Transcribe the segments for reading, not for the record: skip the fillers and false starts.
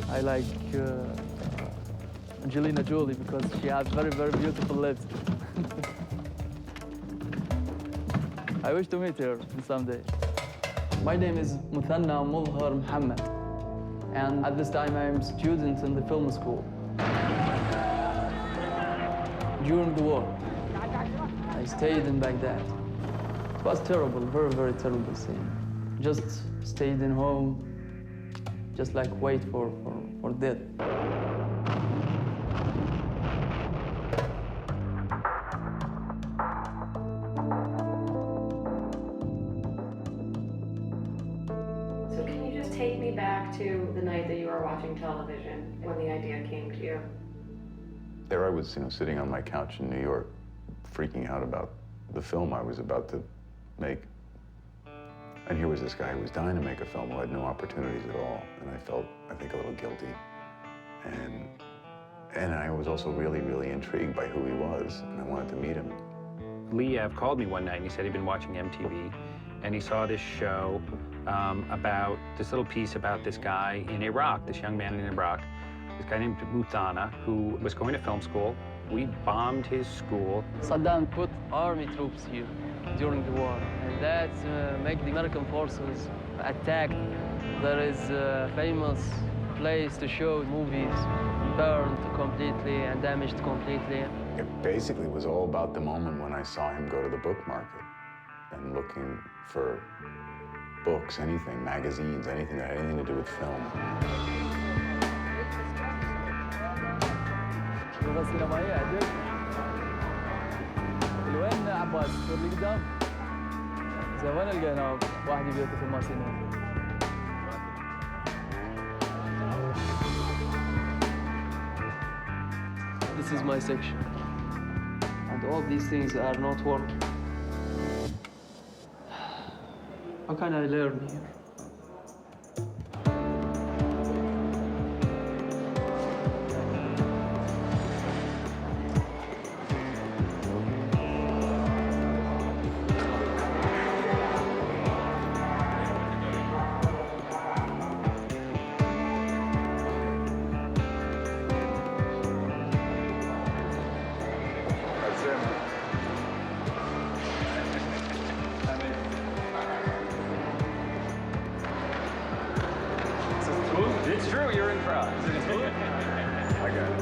I like Angelina Jolie because she has very, very beautiful lips. I wish to meet her someday. My name is Muthanna Mulhar Muhammad, and at this time I am a student in the film school. During the war, I stayed in Baghdad. It was terrible, very, very terrible scene. Just stayed in home, just like wait for death. So can you just take me back to the night that you were watching television when the idea came to you? There I was, sitting on my couch in New York, freaking out about the film I was about to make. And here was this guy who was dying to make a film who had no opportunities at all. And I felt, I think, a little guilty. And I was also really, really intrigued by who he was, and I wanted to meet him. Liev called me one night and he said he'd been watching MTV and he saw this show about this little piece about this guy in Iraq, this young man in Iraq, this guy named Muthanna, who was going to film school. We bombed his school. Saddam put army troops here during the war, and that make the American forces attack. There is a famous place to show movies burned completely and damaged completely. It basically was all about the moment when I saw him go to the book market and looking for books, anything, magazines, anything that had anything to do with film. اللغة السينمائية عجب. وين عباس؟ صور لي قدام؟ زين وين لقينا واحد يبي يدخل مع سينما؟ This is my section. And all these things are not working. How can I learn here? It's true, you're in Prague. I got it.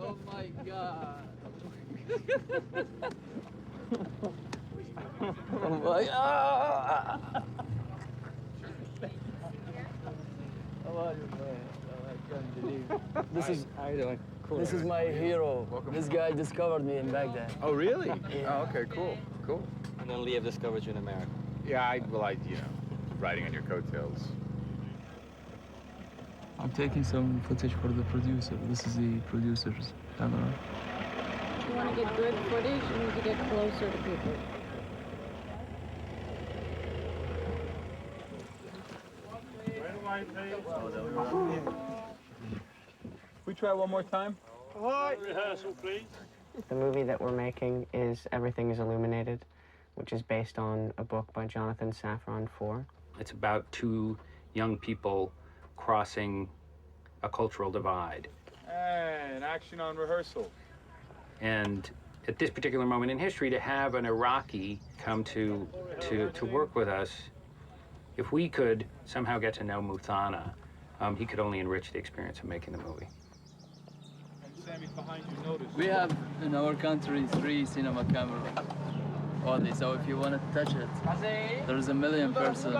Oh my God. Oh my God. How are you, man? Oh, I can't believe it. How you doing? Cool. This is my hero. Welcome. This guy discovered me in Baghdad. Oh, really? Yeah. Oh, okay, cool, cool. And then Liev discovered you in America. Yeah, riding on your coattails. I'm taking some footage for the producer. This is the producer's camera. If you want to get good footage, you need to get closer to people. We try one more time? Rehearsal, please. The movie that we're making is Everything is Illuminated, which is based on a book by Jonathan Safran Foer. It's about two young people crossing a cultural divide. And action on rehearsal. And at this particular moment in history, to have an Iraqi come to work with us, if we could somehow get to know Muthanna, he could only enrich the experience of making the movie. And Sammy, behind you, notice. We have in our country 3 cinema cameras only, so if you want to touch it, there's a million person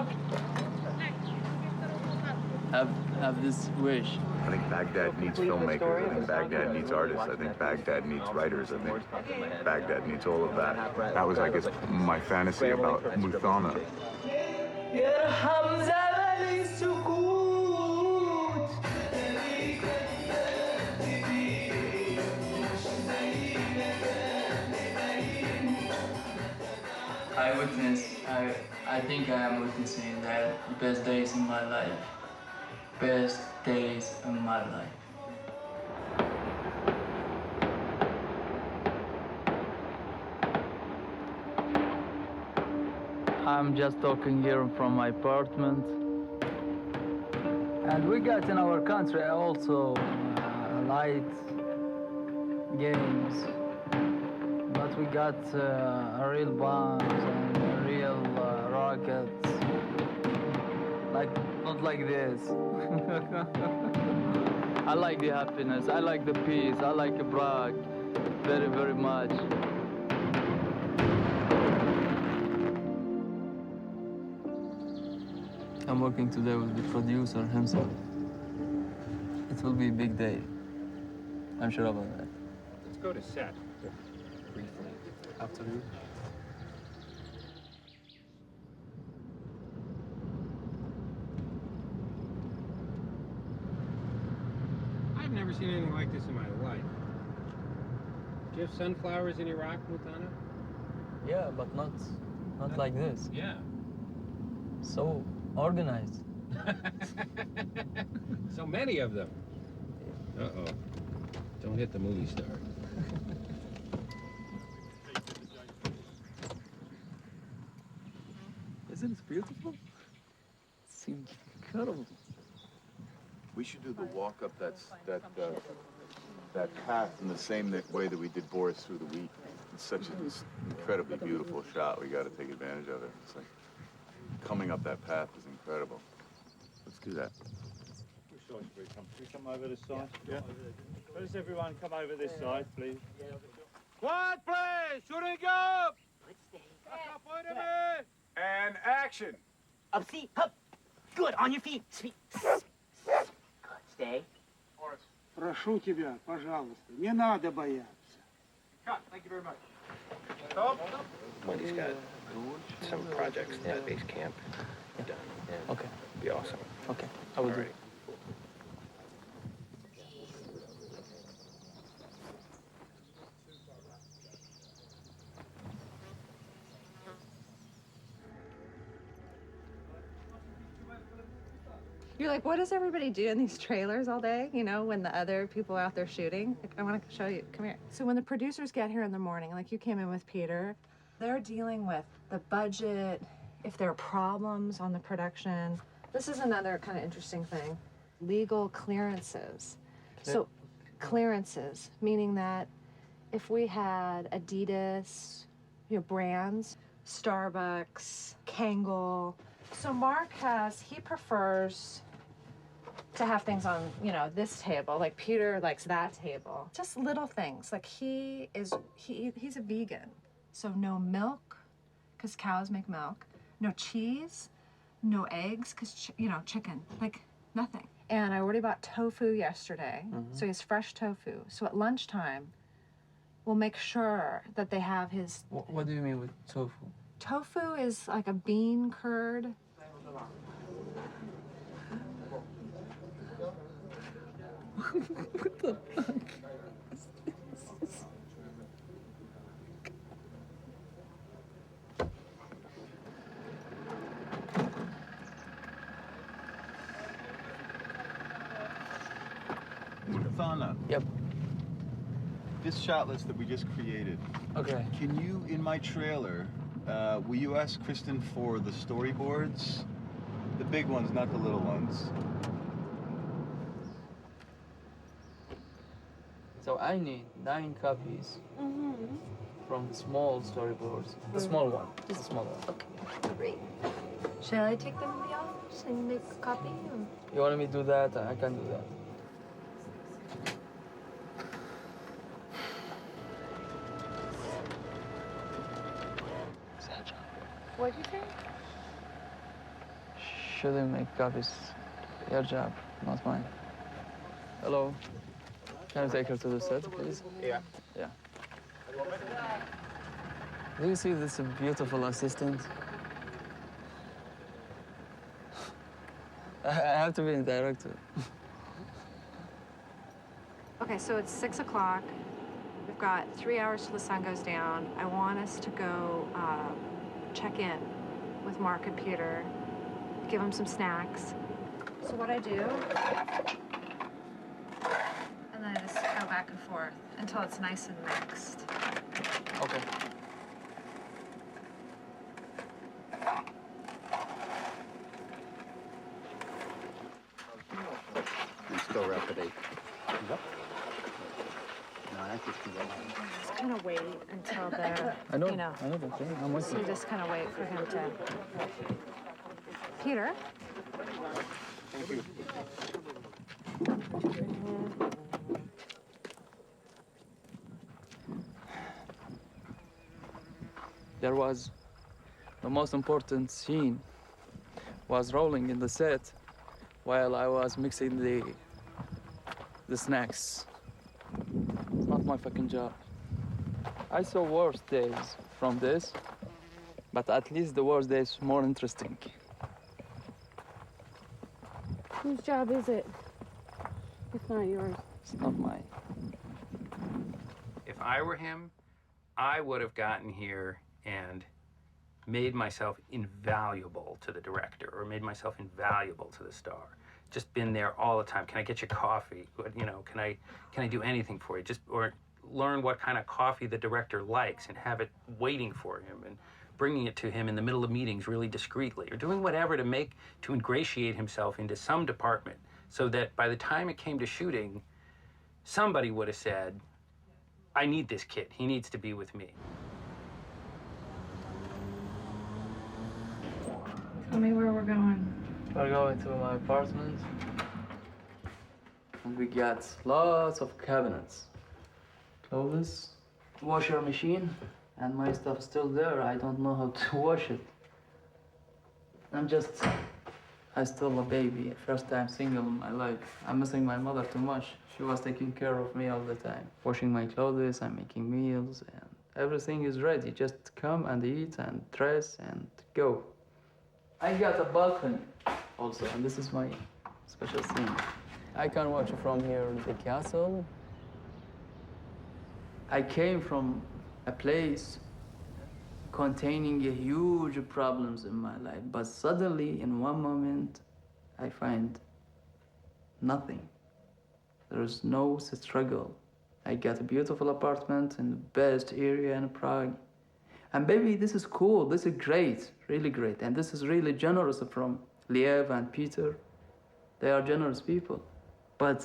have this wish. I think Baghdad needs filmmakers. I think Baghdad needs artists. I think Baghdad needs writers. I think Baghdad needs all of that. That was, I guess, my fantasy about Muthanna. I think I am witnessing the best days in my life. Best days in my life. I'm just talking here from my apartment. And we got in our country also light games. But we got real bombs and real rockets. Like, not like this. I like the happiness, I like the peace, I like Prague very, very much. I'm working today with the producer himself. It will be a big day. I'm sure about that. Let's go to set briefly. After you. I've never seen anything like this in my life. Do you have sunflowers in Iraq, Mutana? Yeah, but not like this. Yeah. So organized. So many of them. Uh-oh. Don't hit the movie star. Isn't it beautiful? It's incredible. We should do the walk up that path in the same way that we did Boris through the week. It's such an incredibly beautiful shot. We got to take advantage of it. It's like coming up that path is incredible. Let's do that. Should we come over this side? Yeah. Does everyone come over this side, please? Quiet, please! Shooting up! Back up, wait a minute! And action! Up, see, up. Good, on your feet. Feet. Good, stay. Прошу тебя, пожалуйста, не надо бояться. Cut, thank you very much. Wendy's got some projects at base camp done. Yeah. Okay. Be awesome. Okay. I will do Alrighty. it. You're like, what does everybody do in these trailers all day? You know, when the other people are out there shooting? Like, I want to show you. Come here. So when the producers get here in the morning, like you came in with Peter, they're dealing with the budget, if there are problems on the production. This is another kind of interesting thing. Legal clearances. So clearances, meaning that if we had Adidas, you know, brands, Starbucks, Kangol. So Mark he prefers to have things on, you know, this table. Like Peter likes that table. Just little things. Like he's a vegan. So no milk, because cows make milk. No cheese, no eggs, because, you know, chicken. Like nothing. And I already bought tofu yesterday. So he has fresh tofu. So at lunchtime, we'll make sure that they have his... What do you mean with tofu? Tofu is like a bean curd. What the fuck? Thana, Yep. this shot list that we just created, Okay. can you, in my trailer, will you ask Kristen for the storyboards? The big ones, not the little ones. So I need 9 copies from the small storyboards. The small one. Just the small one. Okay, great. Shall I take them to the office and make a copy? Or? You want me to do that? I can do that. What'd you say? Shouldn't make copies. Your job, not mine. Hello. Can you take her to the set, please? Yeah. Yeah. Do you see this beautiful assistant? I have to be a director. Okay, so it's 6 o'clock. We've got 3 hours till the sun goes down. I want us to go check in with Mark and Peter, give them some snacks. So what I do, and then I just go back and forth until it's nice and mixed. Okay. And still wrap it 8. Yep. No, I think Just kind of wait until they're, I know. you know. I know that. Yeah, I'm with So you just kind of wait for him to. Peter? Thank you. There was the most important scene was rolling in the set while I was mixing the snacks. It's not my fucking job. I saw worse days from this, but at least the worst days more interesting. Whose job is it? It's not yours. It's not mine. If I were him, I would have gotten here and made myself invaluable to the director or made myself invaluable to the star. Just been there all the time. Can I get you coffee? You know, can I do anything for you? Just or learn what kind of coffee the director likes and have it waiting for him and bringing it to him in the middle of meetings really discreetly or doing whatever to ingratiate himself into some department so that by the time it came to shooting, somebody would have said, I need this kid. He needs to be with me. Tell me where we're going. We're going to my apartment. And we got lots of cabinets. Clothes, washer machine, and my stuff's still there. I don't know how to wash it. I still a baby, first time single in my life. I'm missing my mother too much. She was taking care of me all the time. Washing my clothes, I'm making meals, and everything is ready. Just come and eat and dress and go. I got a balcony also, and this is my special thing. I can watch from here the castle. I came from a place containing a huge problems in my life, but suddenly in one moment I find nothing. There is no struggle. I got a beautiful apartment in the best area in Prague. And baby, this is cool, this is great, really great. And this is really generous from Liev and Peter. They are generous people. But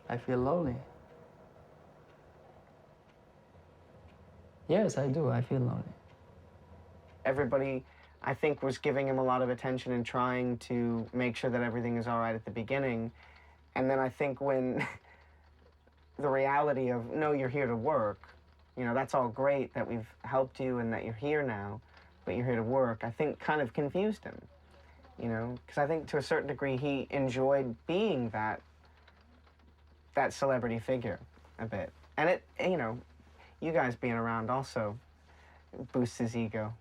I feel lonely. Yes, I do, I feel lonely. Everybody, I think, was giving him a lot of attention and trying to make sure that everything is all right at the beginning. And then I think when the reality of, no, you're here to work, you know, that's all great that we've helped you and that you're here now, but you're here to work, I think kind of confused him, you know? Because I think to a certain degree he enjoyed being that celebrity figure a bit. And it, you know, you guys being around also boosts his ego.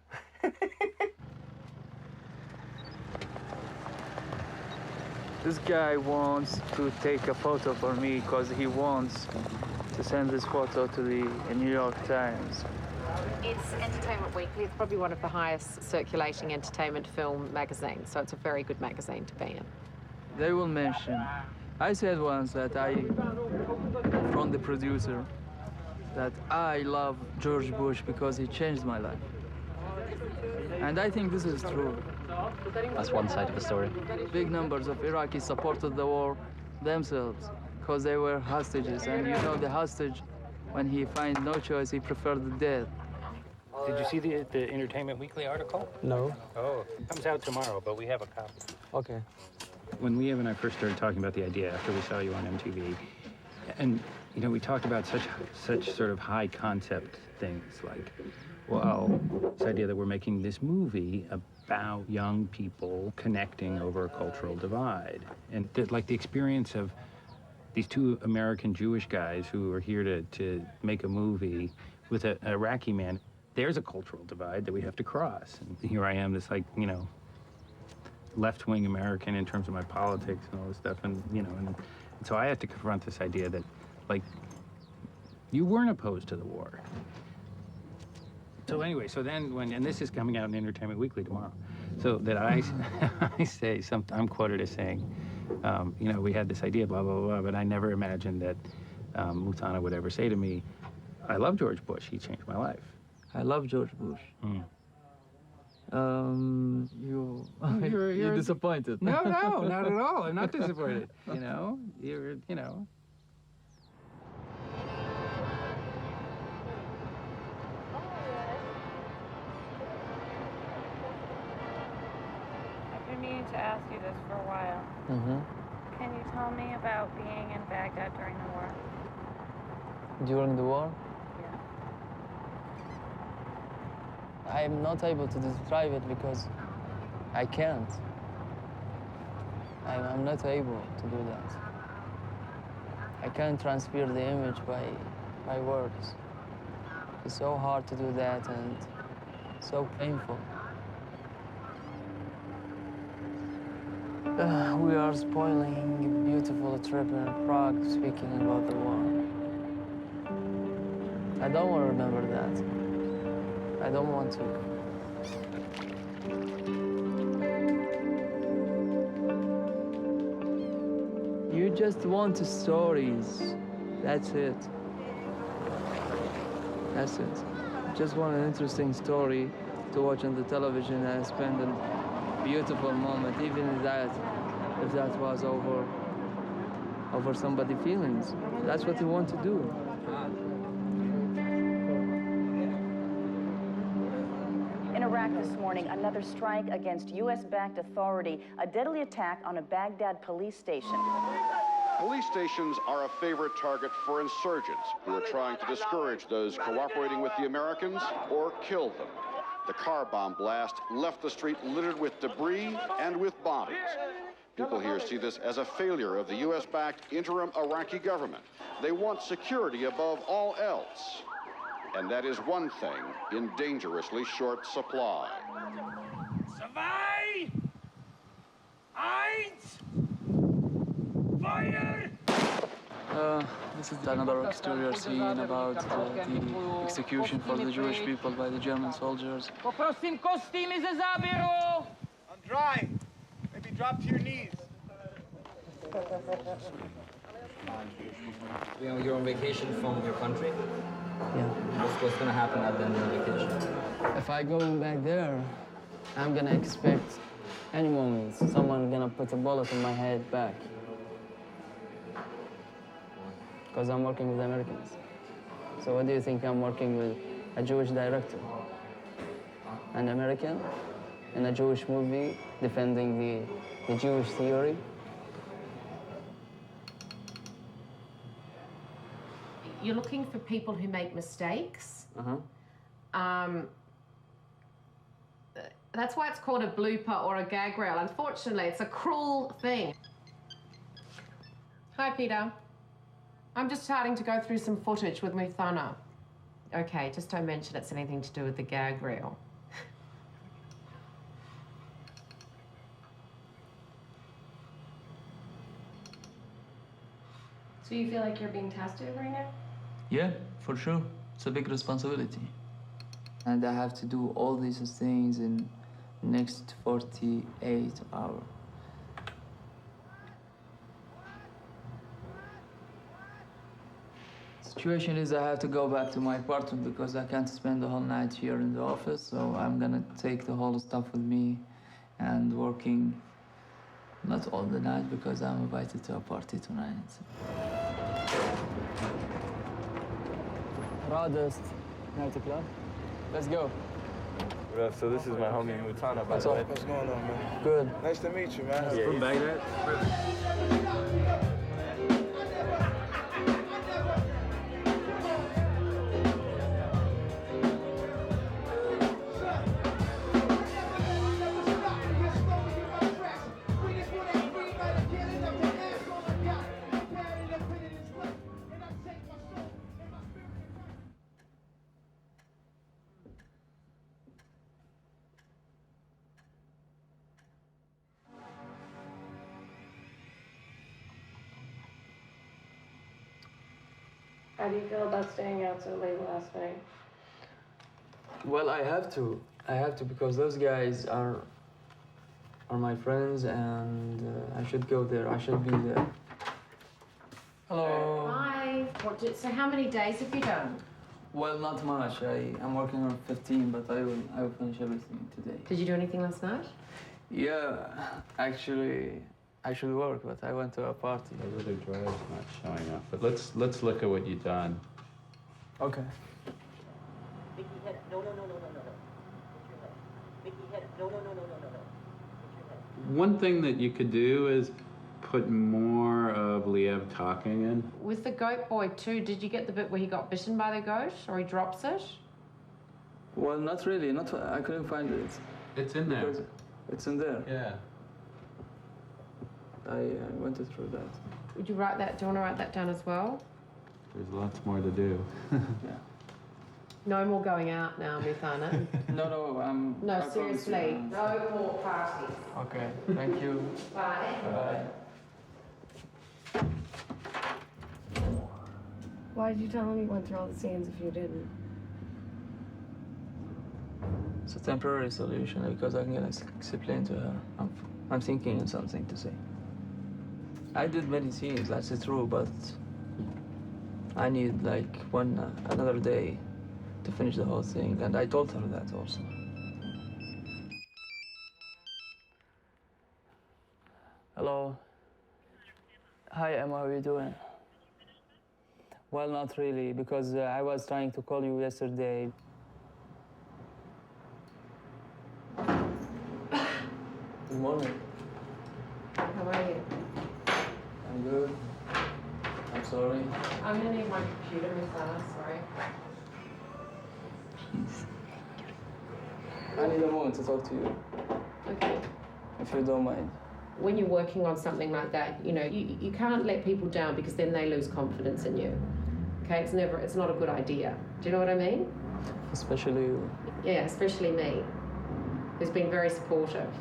This guy wants to take a photo for me because he wants to send this photo to the New York Times. It's Entertainment Weekly. It's probably one of the highest circulating entertainment film magazines, so it's a very good magazine to be in. They will mention. I said once that from the producer, that I love George Bush because he changed my life. And I think this is true. That's one side of the story. Big numbers of Iraqis supported the war themselves because they were hostages. And you know the hostage, when he finds no choice, he prefers the death. Did you see the Entertainment Weekly article? No. Oh, it comes out tomorrow, but we have a copy. Okay. When Liev and I first started talking about the idea after we saw you on MTV, and you know, we talked about such sort of high concept things like, well, this idea that we're making this movie about young people connecting over a cultural divide, and like the experience of these two American Jewish guys who are here to make a movie with an Iraqi man. There's a cultural divide that we have to cross. And here I am, this like, you know, left-wing American in terms of my politics and all this stuff, and you know, and so I have to confront this idea that, like, you weren't opposed to the war. So anyway, so then and this is coming out in Entertainment Weekly tomorrow, so that I say I'm quoted as saying, you know, we had this idea, blah, blah, blah, but I never imagined that Mutana would ever say to me, I love George Bush, he changed my life. I love George Bush. You're disappointed. No, not at all. I'm not disappointed. You know, you know. I've been meaning to ask you this for a while. Can you tell me about being in Baghdad during the war? During the war? Yeah. I'm not able to describe it because I can't. I'm not able to do that. I can't transfer the image by words. It's so hard to do that and so painful. We are spoiling a beautiful trip in Prague speaking about the war. I don't want to remember that. I don't want to. You just want stories. That's it. That's it. Just want an interesting story to watch on the television and spend a beautiful moment, even if that was over somebody's feelings. That's what you want to do. In Iraq this morning, another strike against U.S.-backed authority, a deadly attack on a Baghdad police station. Police stations are a favorite target for insurgents who are trying to discourage those cooperating with the Americans or kill them. The car bomb blast left the street littered with debris and with bodies. People here see this as a failure of the U.S.-backed interim Iraqi government. They want security above all else. And that is one thing in dangerously short supply. Zwei! Eins! Feuer! This is another exterior scene about the execution for the Jewish people by the German soldiers. Poprosim kostýmy ze záběru! I'm dry. Maybe drop to your knees. You know, you're on vacation from your country? Yeah. What's going to happen at the end of the vacation? If I go back there, I'm gonna expect any moment someone gonna put a bullet in my head back. Because I'm working with Americans. So what do you think I'm working with? A Jewish director? An American in a Jewish movie defending the Jewish theory? You're looking for people who make mistakes. That's why it's called a blooper or a gag reel. Unfortunately, it's a cruel thing. Hi, Peter. I'm just starting to go through some footage with Muthana. Okay, just don't mention it's anything to do with the gag reel. So you feel like you're being tested right now? Yeah, for sure. It's a big responsibility. And I have to do all these things in the next 48 hours. Situation is I have to go back to my apartment because I can't spend the whole night here in the office, so I'm gonna take the whole stuff with me and working not all the night because I'm invited to a party tonight. Radist nightclub. Let's go. What up? So this is my homie Mutana, by What's the up? way. What's going on, man? Good. Nice to meet you, man. Yeah, From Baghdad? How do you feel about staying out so late last night? Well, I have to. I have to because those guys are my friends, and I should go there. I should be there. Hello. Hi. So how many days have you done? Well, not much. I'm working on 15, but I will finish everything today. Did you do anything last night? Yeah, actually, I should work, but I went to a party. Those other drawers not showing up. But let's look at what you've done. Okay. Mickey, head up. No, no, no, no, no, no, no. Put your head. Mickey, head up. No, no, no, no, no, no, no. Put your head. One thing that you could do is put more of Liev talking in. With the goat boy too, did you get the bit where he got bitten by the goat, or he drops it? Well, not really. I couldn't find it. It's in there. It's in there. Yeah. I went through that. Would you write that? Do you want to write that down as well? There's lots more to do. Yeah. No more going out now, Mithana. No, No, I promise seriously. you. No more parties. Okay. Thank you. Bye. Bye. Why did you tell him you went through all the scenes if you didn't? It's a temporary solution because I can explain to her. I'm thinking of something to say. I did many scenes, that's true, but I need like another day to finish the whole thing, and I told her that also. Hello. Hi, Emma, how are you doing? Well, not really, because I was trying to call you yesterday. Good morning. How are you? I'm good. I'm sorry. I'm gonna need my computer, Mithana, sorry. I need a moment to talk to you, Okay. if you don't mind. When you're working on something like that, you know, you can't let people down because then they lose confidence in you. Okay, it's not a good idea. Do you know what I mean? Especially you. Yeah, especially me, who's been very supportive.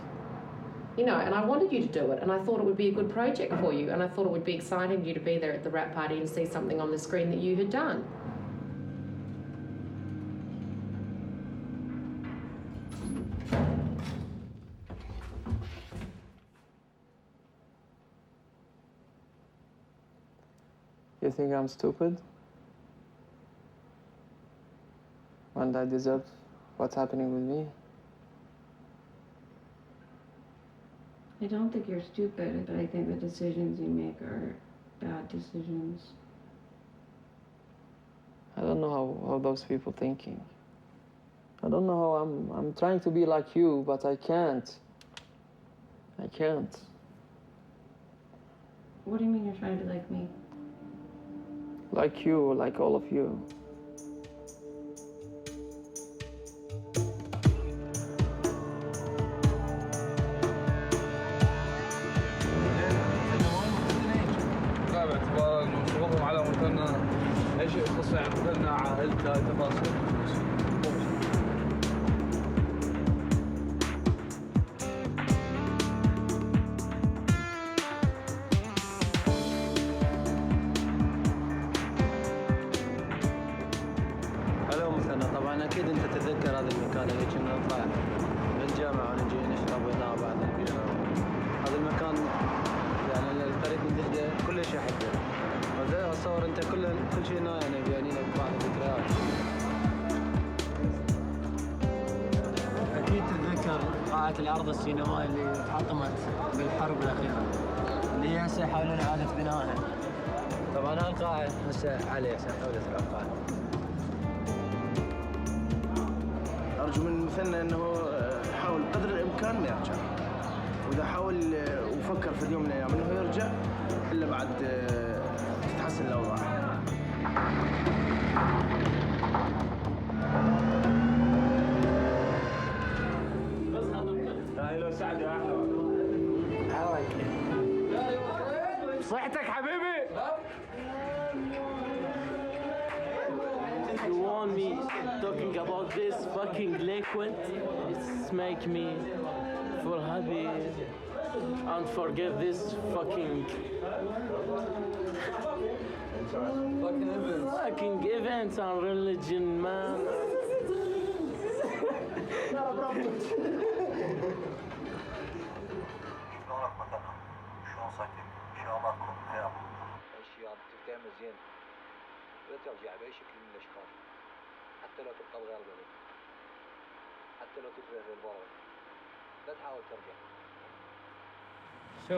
You know, and I wanted you to do it, and I thought it would be a good project for you, and I thought it would be exciting for you to be there at the wrap party and see something on the screen that you had done. You think I'm stupid? And I deserve what's happening with me? I don't think you're stupid, but I think the decisions you make are bad decisions. I don't know how those people thinking. I don't know how I'm trying to be like you, but I can't. I can't. What do you mean you're trying to be like me? Like you, like all of you. لا باعتبار انه شغلهم على مثلنا اي شيء يخص مثلنا عائلتها تفاصيل. هلا مثلا طبعا اكيد انت تتذكر هذا المكان اللي كنا نطلع بالجامعه ونجي نشرب هنا بعد البيئه. هذا المكان يعني الطريق من جده كل شيء احبه. وزي اتصور انت كل شيء هنا يعني بيعنينا ببعض الذكريات. اكيد تتذكر قاعه العرض السينمائي اللي حطمت بالحرب الاخيره اللي هي هسه يحاولون اعاده بنائها. طبعا هالقاعه هسه عليه سنحاول القاعه. أرجو من مثلنا أنه يحاول قدر الإمكان ما يرجع، وإذا حاول وفكر في اليوم من الأيام أنه يرجع إلا بعد تتحسن الأوضاع. هاي لو سعدة أحلى. صحتك حبيبي. You want me talking about this fucking delinquent? It's make me feel happy and forget this fucking events and religion, man. الاشياء تعمل زين لا ترجع باي شكل من الاشكال حتى لو تبقى بغير بلد حتى لو تفرغ للبلد لا تحاول ترجع. So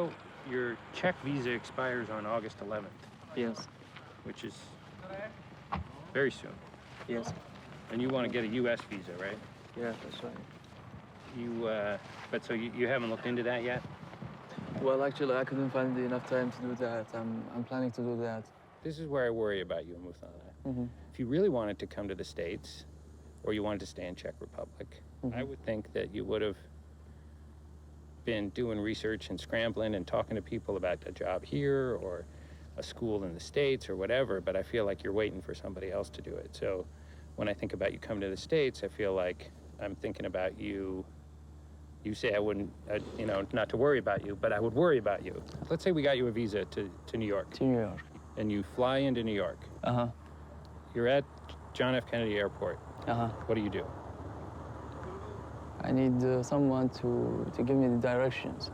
your Czech visa expires on August 11th. Yes. Which is very soon. Yes. And you want to get a U.S. visa, right? Yeah, that's right. But so you haven't looked into that yet? Well, actually, I couldn't find enough time to do that. I'm planning to do that. This is where I worry about you, Muthana. Mhm. If you really wanted to come to the States, or you wanted to stay in Czech Republic, I would think that you would have been doing research and scrambling and talking to people about a job here or a school in the States or whatever, but I feel like you're waiting for somebody else to do it. So when I think about you coming to the States, I feel like I'm thinking about you. You say I wouldn't, not to worry about you, but I would worry about you. Let's say we got you a visa to New York. To New York. And you fly into New York. Uh-huh. You're at John F. Kennedy Airport. Uh-huh. What do you do? I need someone to give me the directions.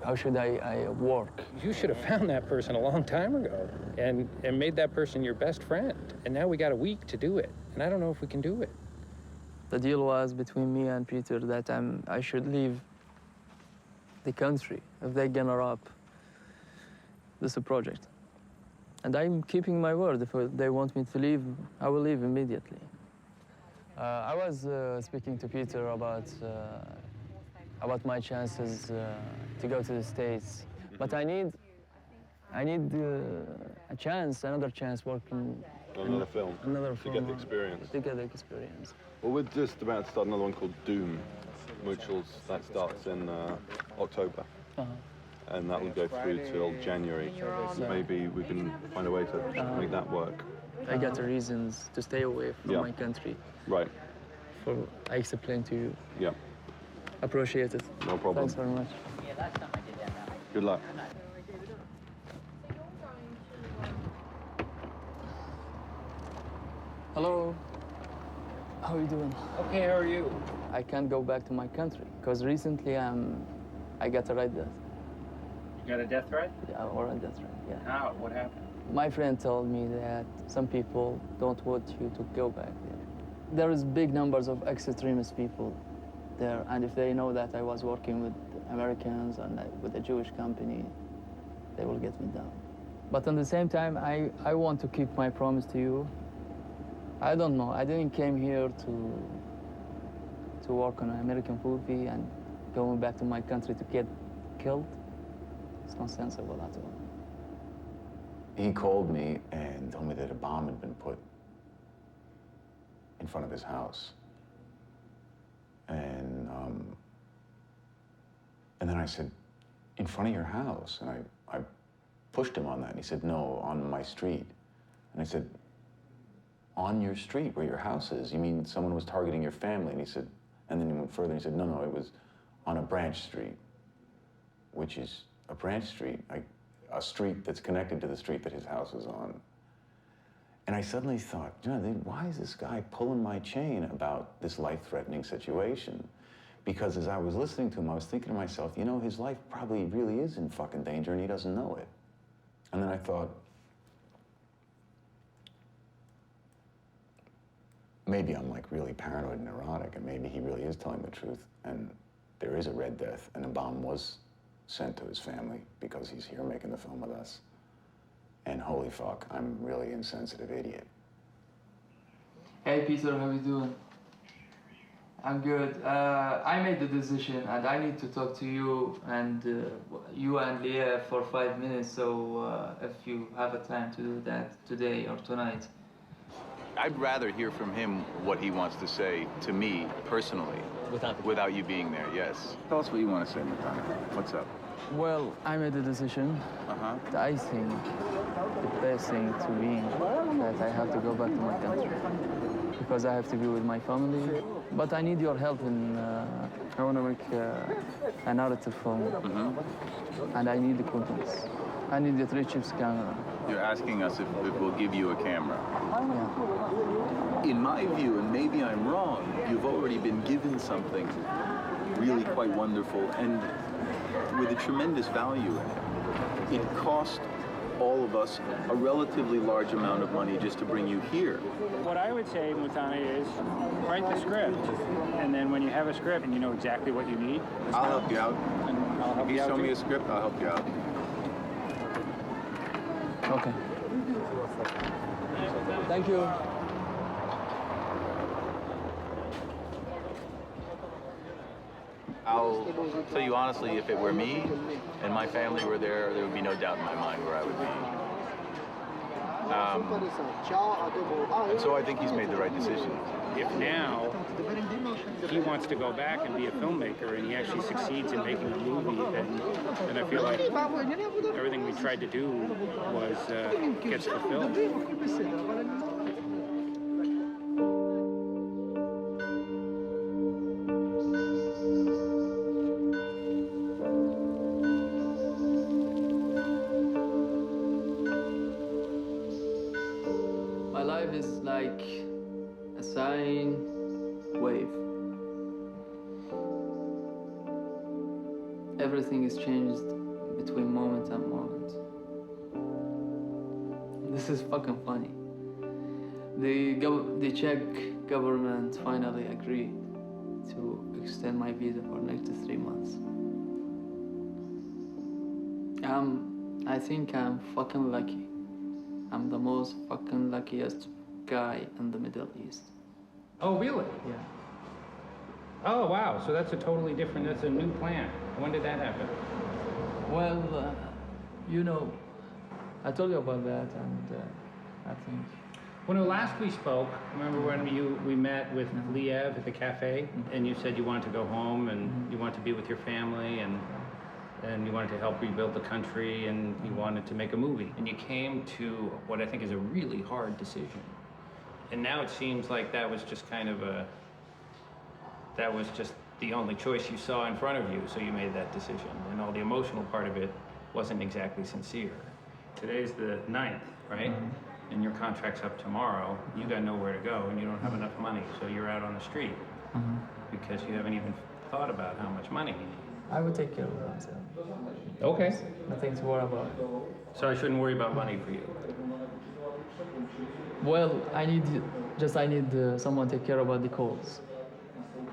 How should I work? You should have found that person a long time ago and made that person your best friend. And now we got a week to do it. And I don't know if we can do it. The deal was between me and Peter that I should leave the country if they gonna up this project. And I'm keeping my word. If they want me to leave, I will leave immediately. I was speaking to Peter about my chances to go to the States, but I need another chance working. Another film. Another film. To get the experience. To get the experience. Well, we're just about to start another one called Doom, that starts in October. And that will go through till January. So maybe we can find a way to make that work. I got the reasons to stay away from my country. Right. I explained to you. Yeah. Appreciate it. No problem. Thanks very much. Good luck. Hello. How are you doing? Okay, how are you? I can't go back to my country because recently I got a right death. You got a death threat? Yeah, or a death threat, yeah. How? What happened? My friend told me that some people don't want you to go back there. There is big numbers of extremist people there, and if they know that I was working with Americans and with a Jewish company, they will get me down. But at the same time, I want to keep my promise to you. I don't know. I didn't came here to work on an American movie and going back to my country to get killed. It's not sensible at all. He called me and told me that a bomb had been put in front of his house. And then I said, in front of your house? And I pushed him on that. And he said, no, on my street. And I said, on your street where your house is? You mean someone was targeting your family? And he said, and then he went further and he said, no, it was on a branch street, which is a branch street, a street that's connected to the street that his house is on. And I suddenly thought, why is this guy pulling my chain about this life-threatening situation? Because as I was listening to him, I was thinking to myself, his life probably really is in fucking danger and he doesn't know it. And then I thought, maybe I'm like really paranoid and neurotic, and maybe he really is telling the truth, and there is a Red Death, and a bomb was sent to his family because he's here making the film with us. And holy fuck, I'm really insensitive idiot. Hey Peter, how you doing? I'm good. I made the decision and I need to talk to you and Leah for 5 minutes, so if you have a time to do that today or tonight. I'd rather hear from him what he wants to say to me personally. Without you being there, yes. Tell us what you want to say, Madonna. What's up? Well, I made a decision. That I think the best thing to me that I have to go back to my country because I have to be with my family. But I need your help in. I want to make a narrative film, and I need the contents. I need the 3 chips camera. You're asking us if we'll give you a camera. In my view, and maybe I'm wrong, you've already been given something really quite wonderful and with a tremendous value in it. It cost all of us a relatively large amount of money just to bring you here. What I would say, Mutane, is write the script. And then when you have a script and you know exactly what you need, I'll help you out. And I'll help If you out show too. me a script, I'll help you out. Okay. Thank you. I'll tell you honestly, if it were me and my family were there, there would be no doubt in my mind where I would be. And so I think he's made the right decision. If now he wants to go back and be a filmmaker and he actually succeeds in making a movie, then I feel like everything we tried to do was gets fulfilled. My life is like a sine wave. Everything is changed between moment and moment. This is fucking funny. The Czech government finally agreed to extend my visa for next 3 months. I think I'm fucking lucky. I'm the most fucking luckiest guy in the Middle East. Oh, really? Yeah. Oh, wow. So that's a totally different, that's a new plan. When did that happen? Well, you know, I told you about that, and I think... When last we spoke, remember when we met with Liev at the cafe, and you said you wanted to go home, and you wanted to be with your family, and you wanted to help rebuild the country, and you wanted to make a movie. And you came to what I think is a really hard decision. And now it seems like that was just kind of that was just the only choice you saw in front of you, so you made that decision. And all the emotional part of it wasn't exactly sincere. Today's the 9th, right? And your contract's up tomorrow. You got nowhere to go, and you don't have enough money, so you're out on the street because you haven't even thought about how much money you need. I will take care of myself. Okay. Nothing to worry about. So I shouldn't worry about money for you? Well, I need someone to take care about the calls.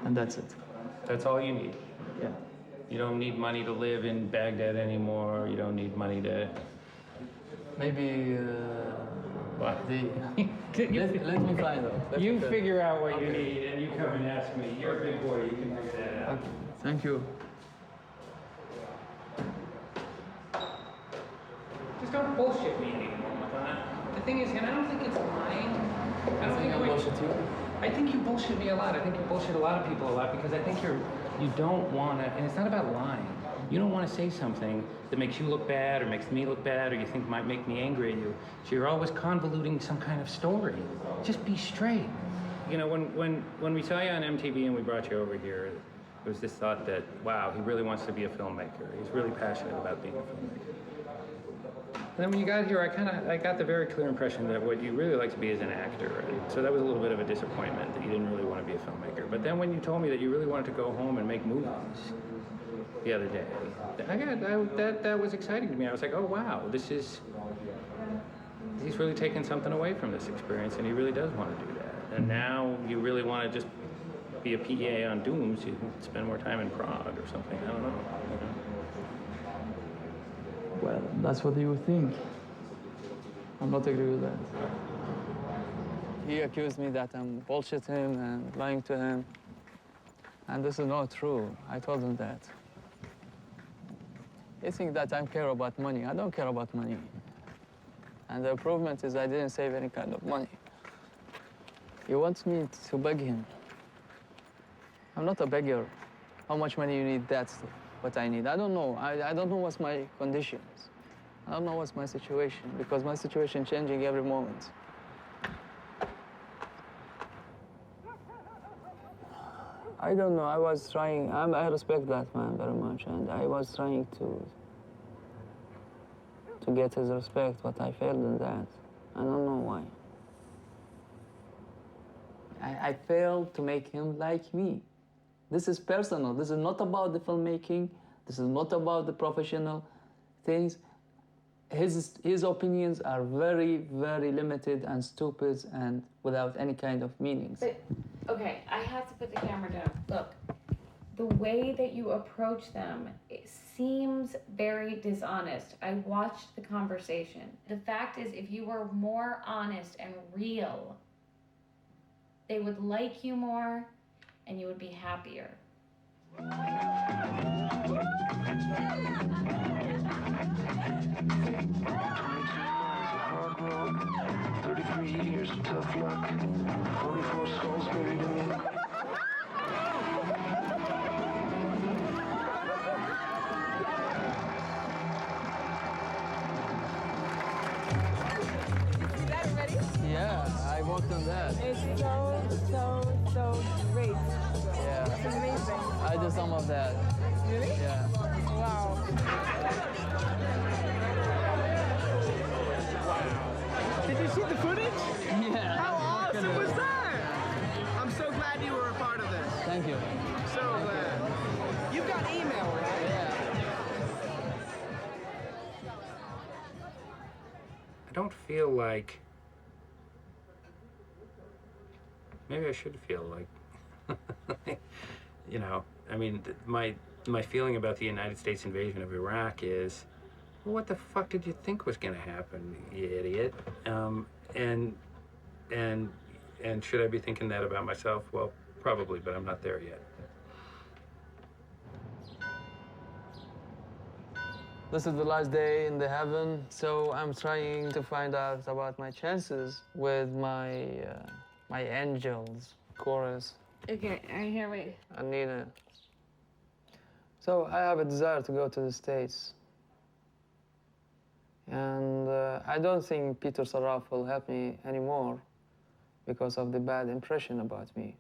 And that's it. That's all you need? Yeah. You don't need money to live in Baghdad anymore? You don't need money to... Maybe... What? Let me find out. You figure out what you need and you come and ask me. You're a big boy, you can figure that out. Okay. Thank you. Just don't bullshit me anymore, Madonna. The thing is, and I don't think it's lying. I don't think I bullshit you? I think you bullshit me a lot. I think you bullshit a lot of people a lot because I think you don't want to, and it's not about lying. You don't want to say something that makes you look bad or makes me look bad or you think might make me angry at you. So you're always convoluting some kind of story. Just be straight. You know, when we saw you on MTV and we brought you over here, there was this thought that, wow, he really wants to be a filmmaker. He's really passionate about being a filmmaker. And then when you got here, I got the very clear impression that what you really like to be is an actor. And so that was a little bit of a disappointment that you didn't really want to be a filmmaker. But then when you told me that you really wanted to go home and make movies the other day, that was exciting to me. I was like, oh wow, he's really taken something away from this experience and he really does want to do that. And now you really want to just be a PA on Dooms, you can spend more time in Prague or something, I don't know. Well, that's what you think. I'm not agree with that. He accused me that I'm bullshitting him and lying to him. And this is not true. I told him that. He thinks that I care about money. I don't care about money. And the improvement is I didn't save any kind of money. He wants me to beg him. I'm not a beggar. How much money you need, that's what I need. I don't know. I don't know what's my conditions. I don't know what's my situation, because my situation changing every moment. I don't know. I was trying. I respect that man very much, and I was trying to to get his respect, but I failed in that. I don't know why. I failed to make him like me. This is personal. This is not about the filmmaking. This is not about the professional things. His opinions are very, very limited and stupid and without any kind of meanings. But, okay, I have to put the camera down. Look, the way that you approach them, it seems very dishonest. I watched the conversation. The fact is, if you were more honest and real, they would like you more and you would be happier. Hard road, 33 years of tough luck, 44 skulls buried in me. Yeah, I worked on that. It's so great. Yeah. It's amazing. I did some of that. Really? Yeah. Wow. Did you see the footage? Yeah. How awesome was that? I'm so glad you were a part of this. Thank you. So glad. You've got email, right? Yeah. I don't feel like... Maybe I should feel like... you know, I mean, my feeling about the United States invasion of Iraq is, well, what the fuck did you think was going to happen, you idiot? And should I be thinking that about myself? Well, probably, but I'm not there yet. This is the last day in the heaven, so I'm trying to find out about my chances with my my angels chorus. Okay, I hear me. Anina. So I have a desire to go to the States. And I don't think Peter Sarraf will help me anymore because of the bad impression about me.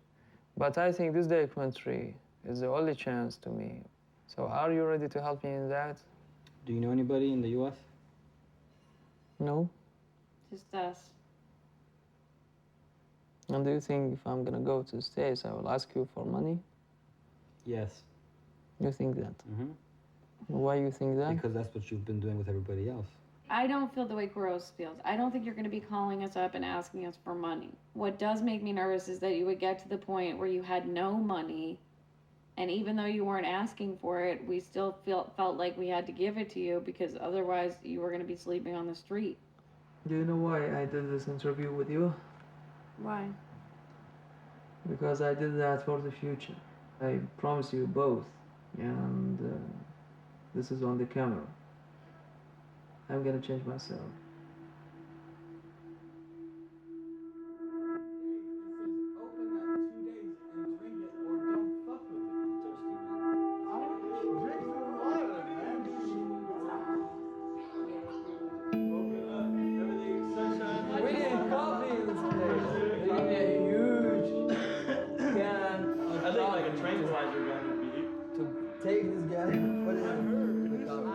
But I think this documentary is the only chance to me. So are you ready to help me in that? Do you know anybody in the U.S.? No? Just us. And do you think if I'm gonna go to the States, I will ask you for money? Yes. You think that? Mm-hmm. Why you think that? Because that's what you've been doing with everybody else. I don't feel the way Gross feels. I don't think you're going to be calling us up and asking us for money. What does make me nervous is that you would get to the point where you had no money, and even though you weren't asking for it, we still felt like we had to give it to you because otherwise you were going to be sleeping on the street. Do you know why I did this interview with you? Why? Because I did that for the future. I promise you both, and this is on the camera. I'm gonna change myself. We need coffee in this place. We need a huge can of I think like a coffee tranquilizer gun would be. to take this guy and put it in the coffee.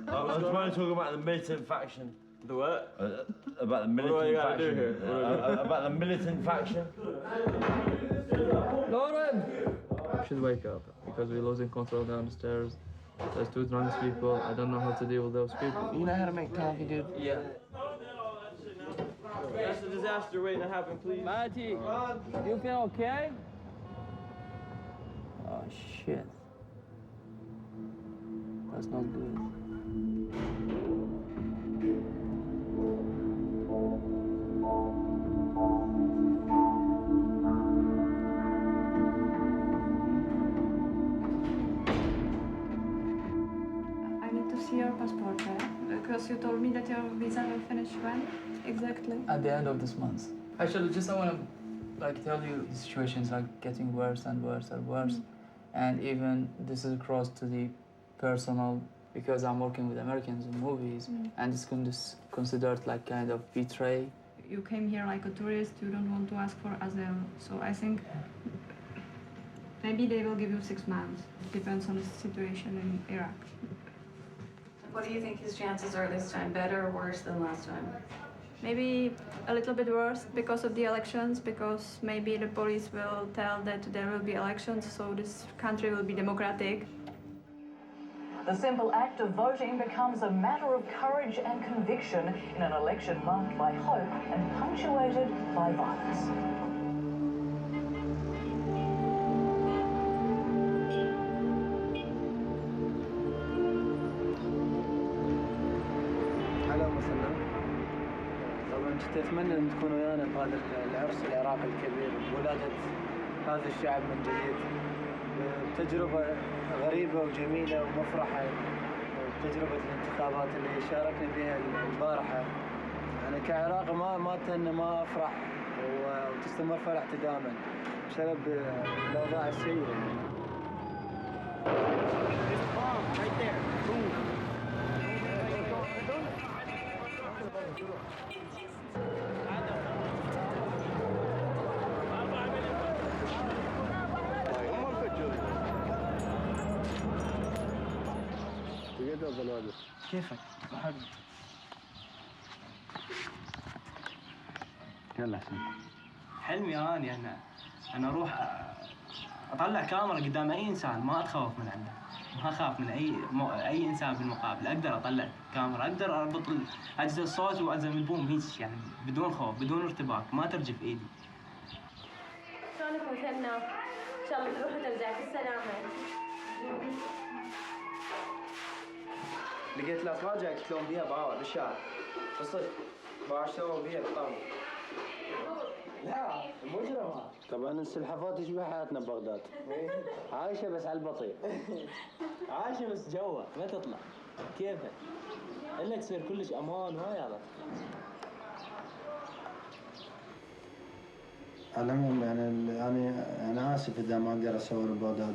I was trying to talk about the militant faction. The what? About the militant faction. About the militant faction. Lauren! Should wake up because we're losing control downstairs. There's two drunk people. I don't know how to deal with those people. You know how to make coffee, dude? Yeah. That's a disaster waiting to happen, please. Matty, you feel okay? Oh shit. That's not good. I need to see your passport, because you told me that your visa will finish when exactly? At the end of this month. Actually, just I want to tell you the situation's getting worse and worse and worse. And even this is across to the personal, because I'm working with Americans in movies, and it's considered like kind of betray. You came here like a tourist, you don't want to ask for asylum, so I think maybe they will give you 6 months. Depends on the situation in Iraq. What do you think his chances are this time? Better or worse than last time? Maybe a little bit worse because of the elections, because maybe the police will tell that there will be elections, so this country will be democratic. The simple act of voting becomes a matter of courage and conviction in an election marked by hope and punctuated by violence. هلا وسهلا. طبعا كنت اتمنى ان تكونوا ويانا بهذا العرس العراقي الكبير بولادة هذا الشعب من جديد. تجربة غريبة وجميلة ومفرحة. تجربة الانتخابات اللي شاركنا بها البارحة. أنا كعراقي ما أتمنى ما أفرح وتستمر فرحتي دائما بسبب الأوضاع السيئة. كيفك؟ بحب. يلا حسين. حلمي أنا أروح أطلع كاميرا قدام أي إنسان، ما أتخوف من عنده، ما أخاف من أي إنسان بالمقابل، أقدر أطلع كاميرا، أقدر أربط أجهزة الصوت وألزم البوم هيك يعني بدون خوف، بدون ارتباك، ما ترجف إيدي. شلونك مثلنا؟ إن شاء الله تروح وترجع بالسلامة. لقيت الافراج يقتلون بيها باور بالشارع بالصدق باور اشتروا بيها بالطاوله. لا مجرمه. طبعا السلحفات تشبه حياتنا ببغداد. عايشه بس على البطيء. عايشه بس جوا ما تطلع. كيفك؟ الا تصير كلش امان وهاي هذا. على العموم يعني أنا آسف إذا ما أقدر أصور ببغداد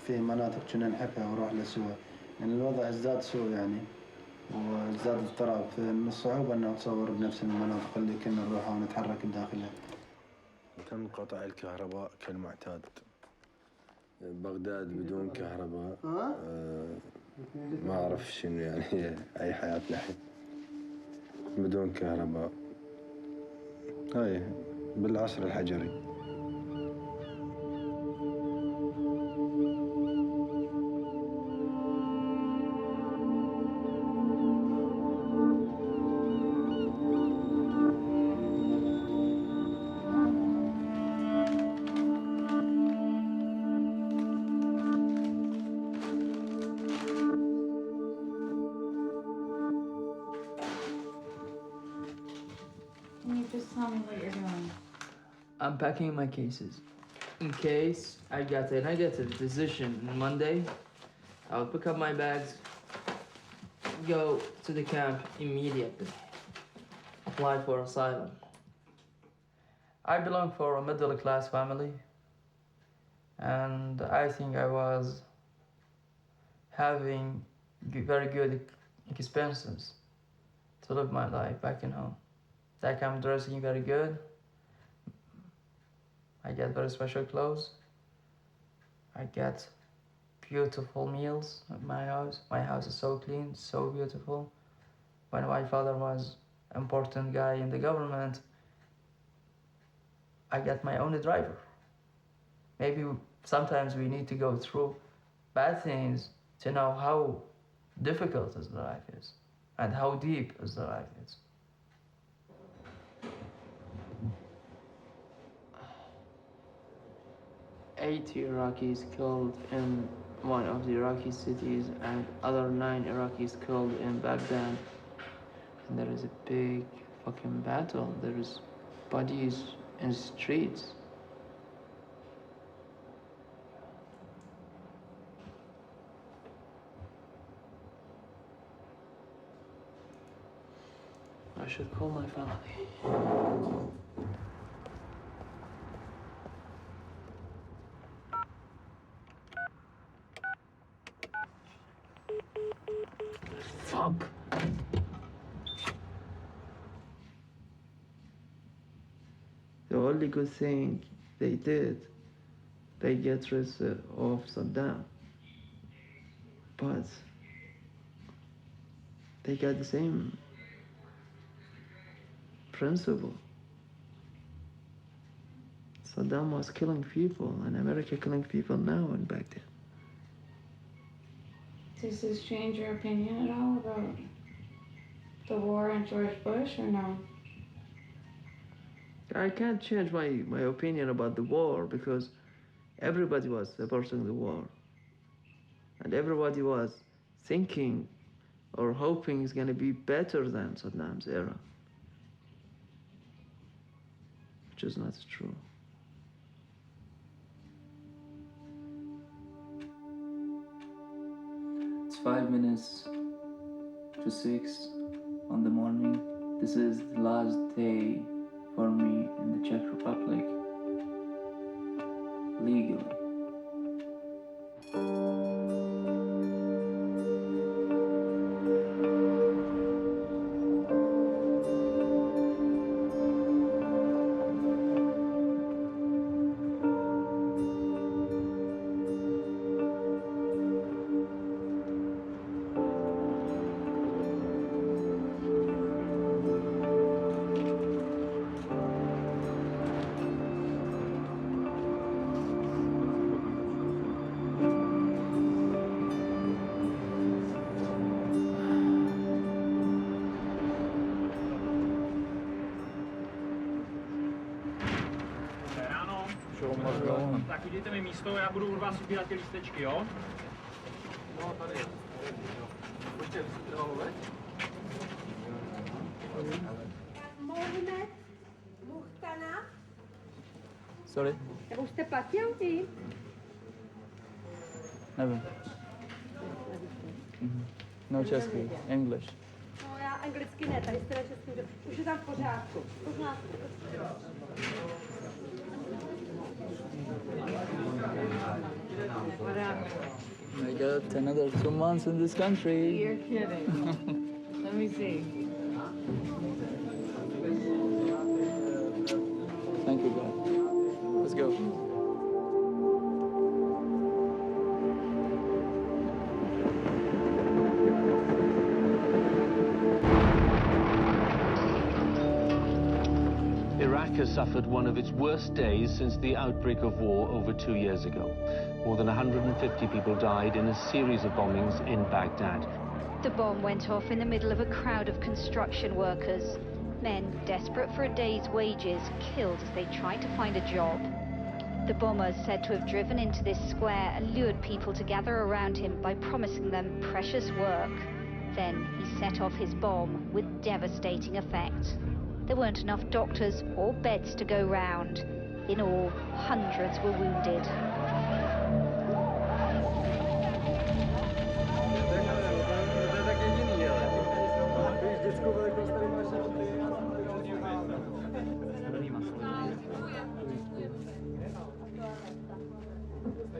في مناطق كنا نحبها ونروح لها سوا، لأن الوضع ازداد سوء يعني وازداد اضطراب، فمن الصعوبة أنه تصور بنفس المناطق اللي كنا نروحها ونتحرك بداخلها. تم قطع الكهرباء كالمعتاد. بغداد بدون كهرباء ما أعرف شنو يعني أي حياة الحين بدون كهرباء. هاي بالعصر الحجري. Can you just tell me what you're doing? I'm packing my cases. In case I get a negative decision on Monday, I'll pick up my bags, go to the camp immediately, apply for asylum. I belong for a middle-class family, and I think I was having very good expenses to live my life back in home. Like I'm dressing very good. I get very special clothes. I get beautiful meals at my house. My house is so clean, so beautiful. When my father was an important guy in the government, I get my own driver. Maybe sometimes we need to go through bad things to know how difficult is the life is and how deep is the life is. Eight Iraqis killed in one of the Iraqi cities and other 9 Iraqis killed in Baghdad. And there is a big fucking battle. There is bodies in the streets. I should call my family. Fuck. The only good thing they did they get rid of Saddam. But they got the same principle. Saddam was killing people, and America killing people now and back then. Does this change your opinion at all about the war and George Bush, or no? I can't change my opinion about the war because everybody was supporting the war. And everybody was thinking or hoping it's going to be better than Saddam's era, which is not true. It's 5 minutes to 6 on the morning. This is the last day for me in the Czech Republic, legally. Tak udějte mi místo, já budu od vás ubírat ty lístečky, jo? No, tady. Pojďte, Mohamed, Muhtana. Sorry? Nebo už jste platil ty? Nevím. No český, English. No já anglicky ne, tady jste na český, už je tam v pořádku. I got another 2 months in this country. You're kidding. Let me see. Thank you, God. Let's go. Iraq has suffered one of its worst days since the outbreak of war over 2 years ago. More than 150 people died in a series of bombings in Baghdad. The bomb went off in the middle of a crowd of construction workers. Men desperate for a day's wages, killed as they tried to find a job. The bomber is said to have driven into this square and lured people to gather around him by promising them precious work. Then he set off his bomb with devastating effect. There weren't enough doctors or beds to go round. In all, hundreds were wounded.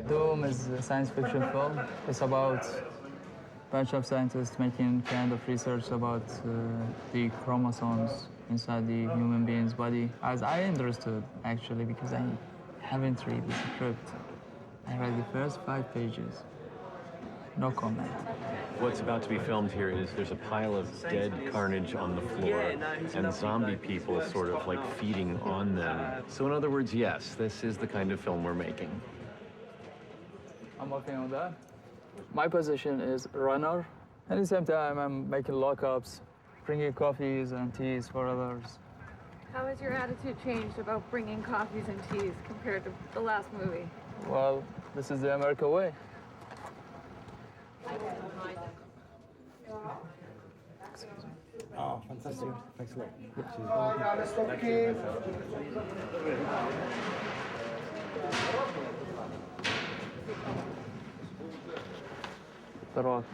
Doom is a science fiction film. It's about a bunch of scientists making kind of research about the chromosomes inside the human being's body. As I understood, actually, because I haven't read the script. I read the first 5 pages. No comment. What's about to be filmed here is there's a pile of dead carnage on the floor and zombie people sort of like feeding on them. So in other words, yes, this is the kind of film we're making. I'm working on that. My position is runner. At the same time, I'm making lockups, bringing coffees and teas for others. How has your attitude changed about bringing coffees and teas compared to the last movie? Well, this is the America way. Oh, fantastic. Thanks a lot. The Rock.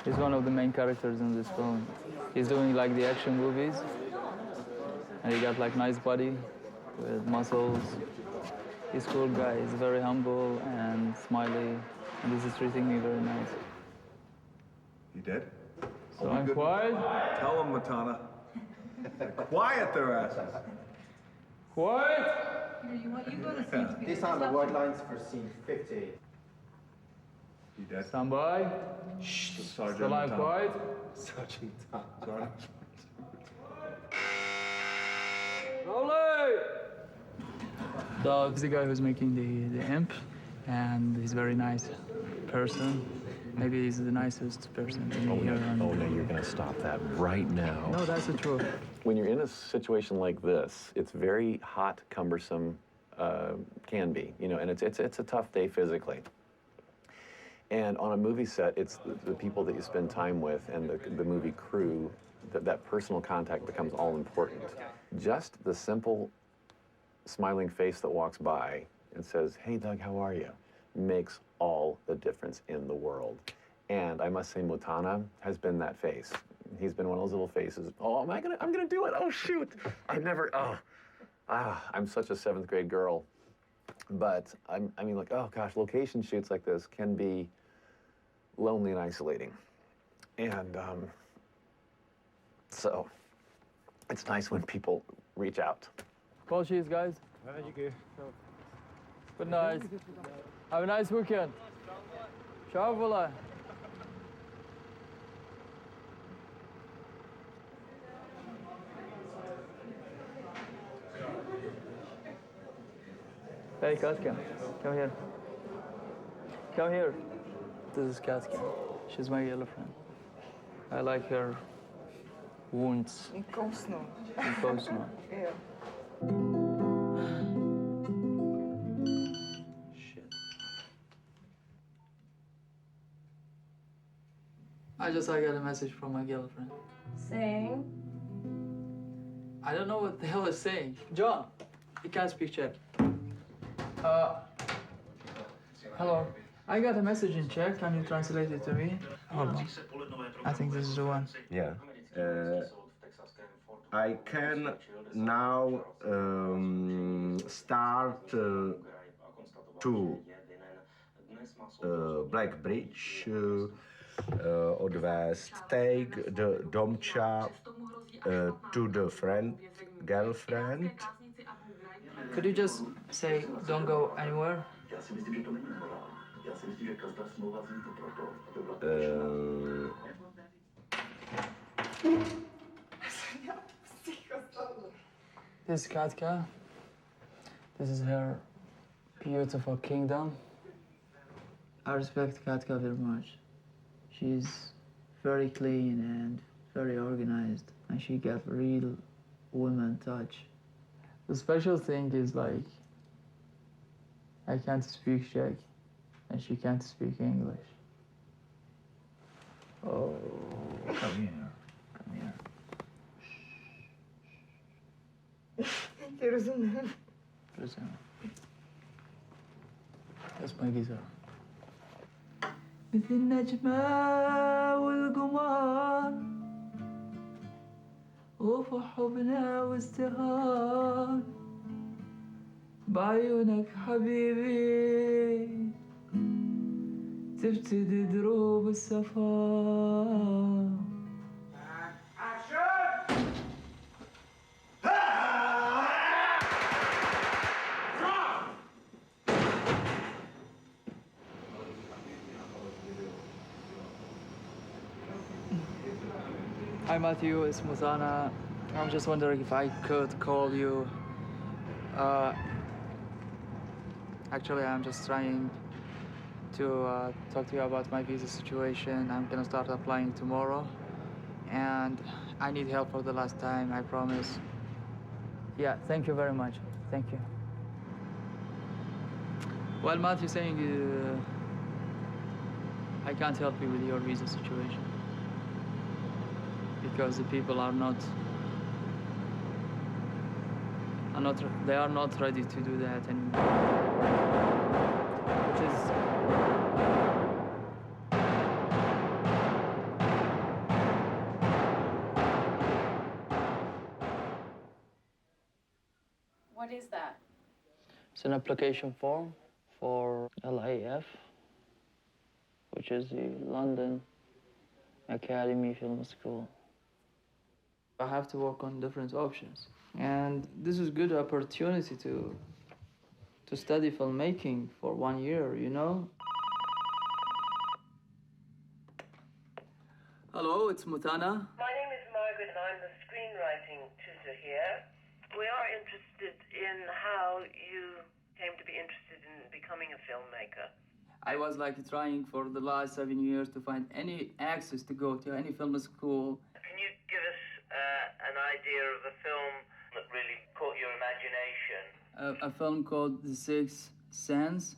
He's one of the main characters in this film. He's doing like the action movies, and he got like nice body with muscles. He's a cool guy. He's very humble and smiley, and this is treating me very nice. You dead? So I'm quiet. Tell them, Matana. Quiet their asses. Quiet. These are the white lines for scene 50. You dead? Stand by. Shh. Still alive, quiet. Sergeant Tom. Sorry. Rolling! Doug's the guy who's making the imp, and he's a very nice person. Maybe he's the nicest person in here. Oh, no, you're going to stop that right now. No, that's the truth. When you're in a situation like this, it's very hot, cumbersome, can be, you know, and it's a tough day physically. And on a movie set, it's the people that you spend time with and the movie crew, that personal contact becomes all important. Just the simple smiling face that walks by and says, "Hey, Doug, how are you?" makes all the difference in the world. And I must say, Mutana has been that face. He's been one of those little faces. Oh, I'm gonna do it. Oh, shoot. I'm such a 7th grade girl. But I mean, like, oh gosh, location shoots like this can be lonely and isolating. And so it's nice when people reach out. Call cheese, guys. Good night. Have a nice weekend. Ciao, Vula. Hey, Katka, come here. Come here. This is Katka. She's my girlfriend. I like her wounds. Nkosno. Nkosno. Yeah. I got a message from my girlfriend. Saying? I don't know what the hell it's saying. John, you can't speak Czech. Hello. I got a message in Czech. Can you translate it to me? Hold on. I think this is the one. Yeah. I can now start to Black Bridge, odvést, take the Domcha to the girlfriend. Could you just say, don't go anywhere? This is Katka. This is her beautiful kingdom. I respect Katka very much. She's very clean and very organized, and she got real woman touch. The special thing is, like, I can't speak Czech, and she can't speak English. Oh, come here, come here. Rozumiem. Listen. That's my guitar. مثل النجمة والقمر وفي حبنا وازدهار بعيونك حبيبي تبتدي دروب السفر. Hi Matthew, it's Muzana. I'm just wondering if I could call you. Actually, I'm just trying to talk to you about my visa situation. I'm gonna start applying tomorrow, and I need help for the last time, I promise. Yeah, thank you very much. Thank you. Well, Matthew saying I can't help you with your visa situation. Because the people are not ready to do that anymore. Which is What is that? it's an application form for LAF, which is the London Academy Film School. I have to work on different options. And this is a good opportunity to to study filmmaking for 1 year, you know? Hello, it's Mutana. My name is Margaret and I'm the screenwriting tutor here. We are interested in how you came to be interested in becoming a filmmaker. I was like trying for the last 7 years to find any access to go to any film school. Can you give us an idea of a film that really caught your imagination? A film called The Sixth Sense.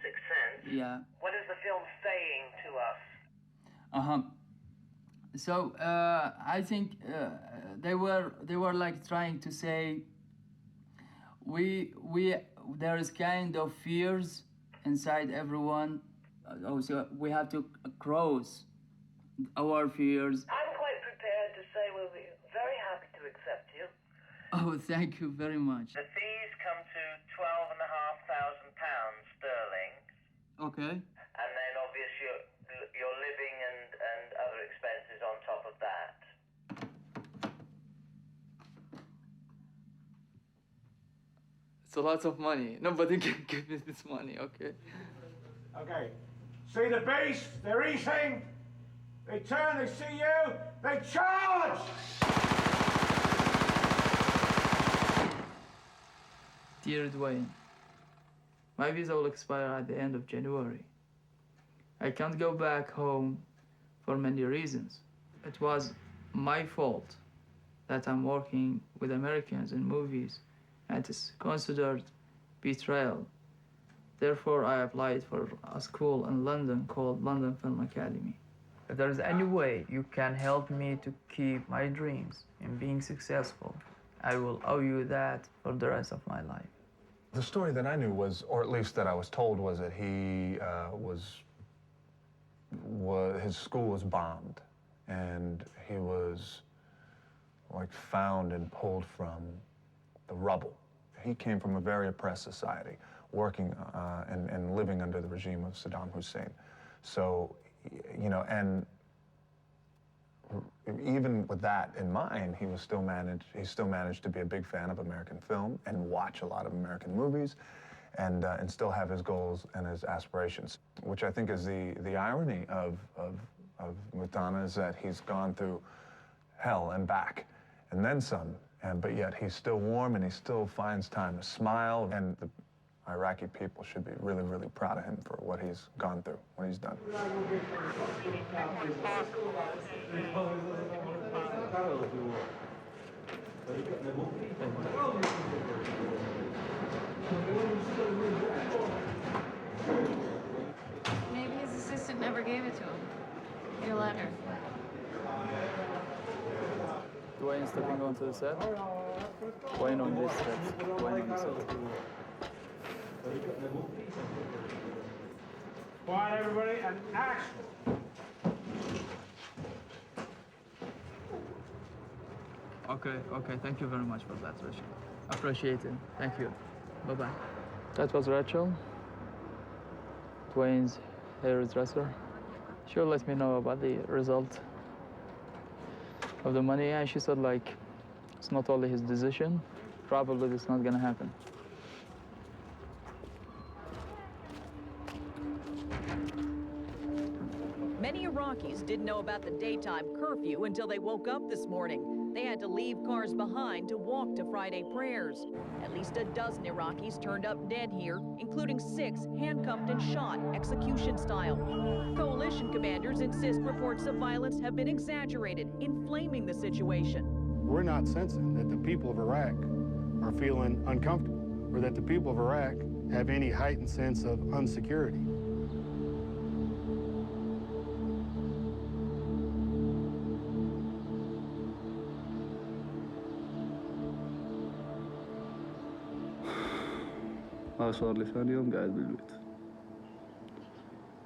Sixth Sense? Yeah. What is the film saying to us? Uh-huh. So I think they were like trying to say there is kind of fears inside everyone. Also, we have to cross our fears. I'm quite prepared to say we'll be very happy to accept you. Oh, thank you very much. The fees come to £12,500 sterling. Okay. And then obviously your living and other expenses on top of that. It's a lot of money. Nobody can give me this money, okay? Okay. See the beast? They're eating. They turn, they see you, they charge! Dear Dwayne, my visa will expire at the end of January. I can't go back home for many reasons. It was my fault that I'm working with Americans in movies, and it's considered betrayal. Therefore, I applied for a school in London called London Film Academy. If there is any way you can help me to keep my dreams in being successful, I will owe you that for the rest of my life. The story that I knew was, or at least that I was told, was that he his school was bombed, and he was like found and pulled from the rubble. He came from a very oppressed society, working and living under the regime of Saddam Hussein. So, you know, and even with that in mind, he still managed to be a big fan of American film and watch a lot of American movies, and still have his goals and his aspirations, which I think is the irony of Mutana, is that he's gone through hell and back, and then some, but yet he's still warm and he still finds time to smile, and the Iraqi people should be really, really proud of him for what he's gone through, what he's done. Maybe his assistant never gave it to him. Your letter. Dwayne stepping onto the set. Dwayne on this set. Dwayne on the set. Quiet, everybody, and action! Okay, thank you very much for that, Rachel. Appreciate it. Thank you. Bye-bye. That was Rachel, Dwayne's hairdresser. She'll let me know about the result of the money, and she said, like, it's not only his decision, probably it's not gonna happen. Many Iraqis didn't know about the daytime curfew until they woke up this morning. They had to leave cars behind to walk to Friday prayers. At least a dozen Iraqis turned up dead here, including 6 handcuffed and shot, execution style. Coalition commanders insist reports of violence have been exaggerated, inflaming the situation. We're not sensing that the people of Iraq are feeling uncomfortable, or that the people of Iraq have any heightened sense of insecurity. صار لي ثاني يوم قاعد بالبيت،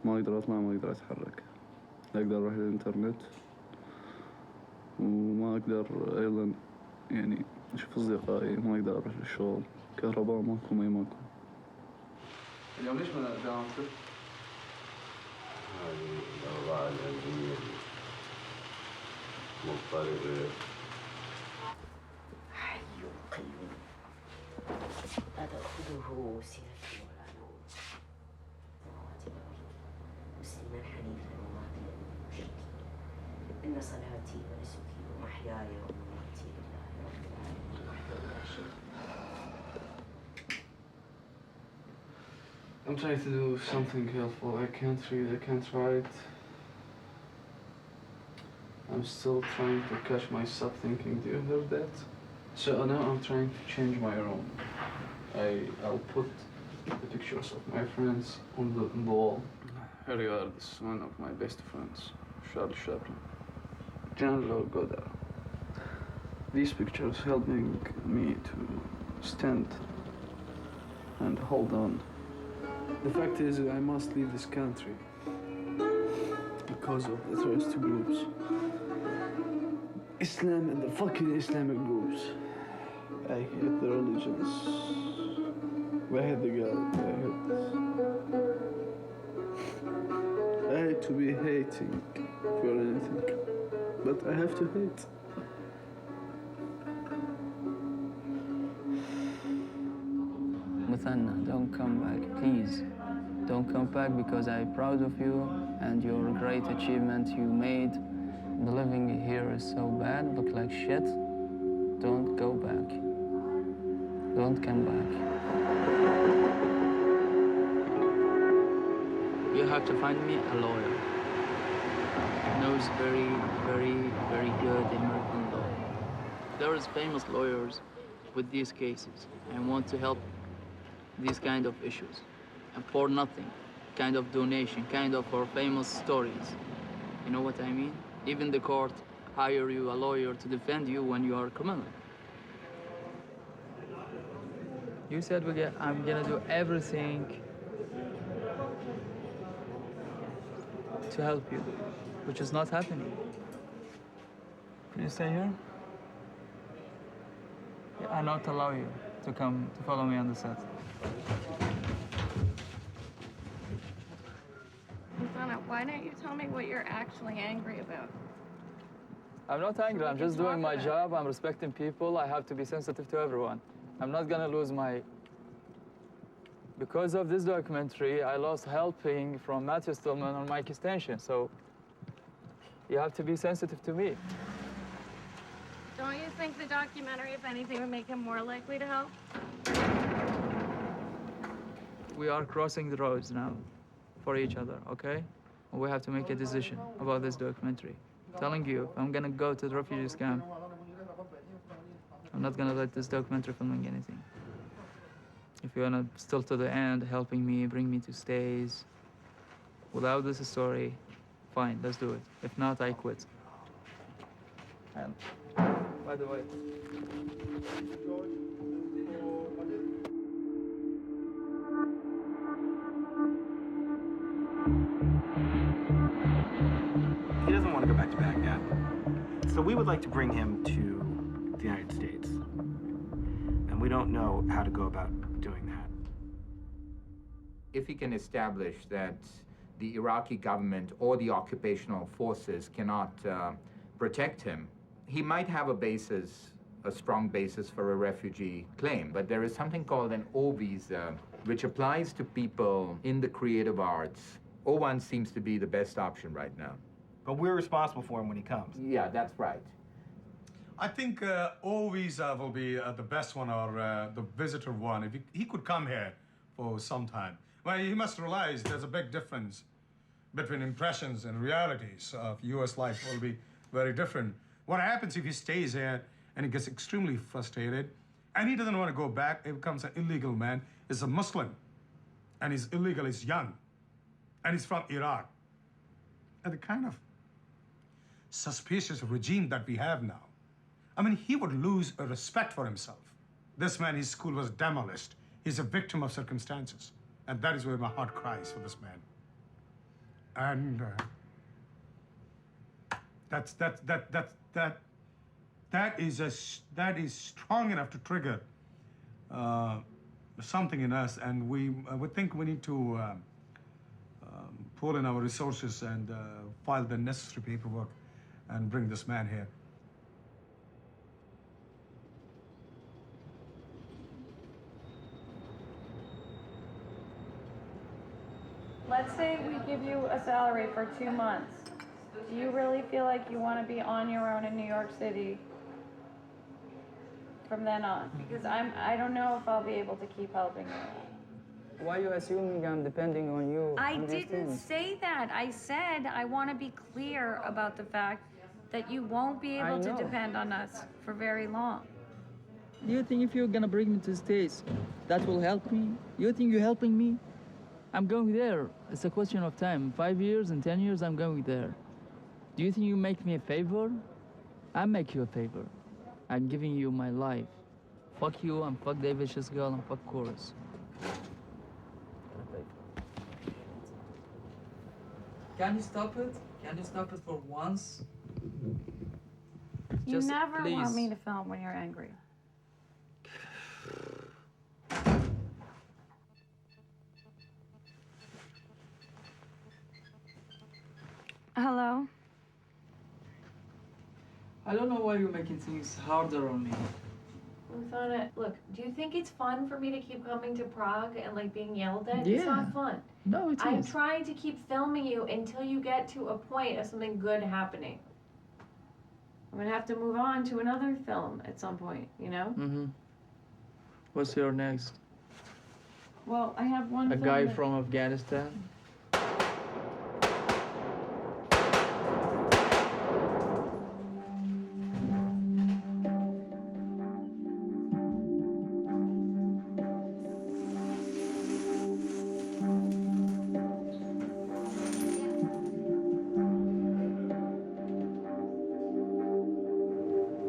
ما أقدر أطلع، ما أقدر أتحرك، لا أقدر أروح للإنترنت، وما أقدر أيضا يعني أشوف أصدقائي، ما أقدر أروح للشغل، كهرباء ماكو، مي ماكو. اليوم ليش ما داومت؟ هذه الأوضاع الأمنية مضطربة. حي قيوم أدخله وسيرته والعلوم مسلما حنيفا وماضيا مشركا إن صلاتي ونسكي ومحياي ومماتي لله رب العالمين وحده لا شريك له. I'm trying to do something helpful. I can't read, I can't write. I'm still trying to catch myself thinking, do you hear that? So now I'm trying to change my room. I'll put the pictures of my friends on the wall. Here you are, this is one of my best friends, Charlie Chaplin. General Godard. These pictures helping me to stand and hold on. The fact is, I must leave this country because of the terrorist groups. Islam and the fucking Islamic groups. I hate the religions. I hate the God. I hate this. I hate to be hating for anything, but I have to hate. Muthanna, don't come back, please. Don't come back because I'm proud of you and your great achievement you made. The living here is so bad, look like shit. Don't go back. Don't come back. You have to find me a lawyer. Knows very, very, very good American law. There is famous lawyers with these cases and want to help these kind of issues. And for nothing, kind of donation, kind of for famous stories. You know what I mean? Even the court hire you a lawyer to defend you when you are a criminal. You said I'm gonna do everything to help you, which is not happening. Can you stay here? Yeah, I not allow you to come to follow me on the set. Muthanna, why don't you tell me what you're actually angry about? I'm not angry, I'm just doing my job, I'm respecting people, I have to be sensitive to everyone. I'm not gonna lose my... Because of this documentary, I lost helping from Matthew Stillman on Mike Extension, so you have to be sensitive to me. Don't you think the documentary, if anything, would make him more likely to help? We are crossing the roads now for each other, okay? We have to make a decision about this documentary. I'm telling you, if I'm gonna go to the refugees camp, I'm not gonna let this documentary filming anything. If you wanna still to the end, helping me, bring me to stays, without this story, fine, let's do it. If not, I quit. And by the way, he doesn't want to go back to Baghdad. So we would like to bring him to the United States. And we don't know how to go about doing that. If he can establish that the Iraqi government or the occupational forces cannot protect him, he might have a strong basis for a refugee claim. But there is something called an O visa, which applies to people in the creative arts. O1 seems to be the best option right now. But we're responsible for him when he comes. Yeah, that's right. I think O visa will be the best one, or the visitor one. If he could come here for some time. Well, he must realize there's a big difference between impressions and realities of U.S. life will be very different. What happens if he stays here and he gets extremely frustrated and he doesn't want to go back, he becomes an illegal man, he's a Muslim, and he's illegal, he's young, and he's from Iraq. And the kind of suspicious regime that we have now, I mean, he would lose a respect for himself. This man, his school was demolished. He's a victim of circumstances. And that is where my heart cries for this man. And that is strong enough to trigger something in us. And we think we need to pull in our resources and file the necessary paperwork and bring this man here. let's say we give you a salary for 2 months. Do you really feel like you want to be on your own in New York City from then on? Because I don't know if I'll be able to keep helping you. Why are you assuming I'm depending on you? I on these didn't things? say that. I said I want to be clear about the fact that you won't be I able to know. depend on us for very long. Do you think if you're gonna bring me to the States, that will help me? You think you're helping me? I'm going there. It's a question of time. 5 years and 10 years, I'm going there. Do you think you make me a favor? I make you a favor. I'm giving you my life. Fuck you, and fuck David Girl, and fuck Chorus. Can you stop it? Can you stop it for once? You Just never please. want me to film when you're angry. Hello? I don't know why you're making things harder on me. Luthana, look, do you think it's fun for me to keep coming to Prague and like being yelled at? Yeah. It's not fun. No, it I'm is. trying to keep filming you until you get to a point of something good happening. I'm gonna have to move on to another film at some point, you know? Mm-hmm. What's your next? Well, I have one A film guy that- from Afghanistan?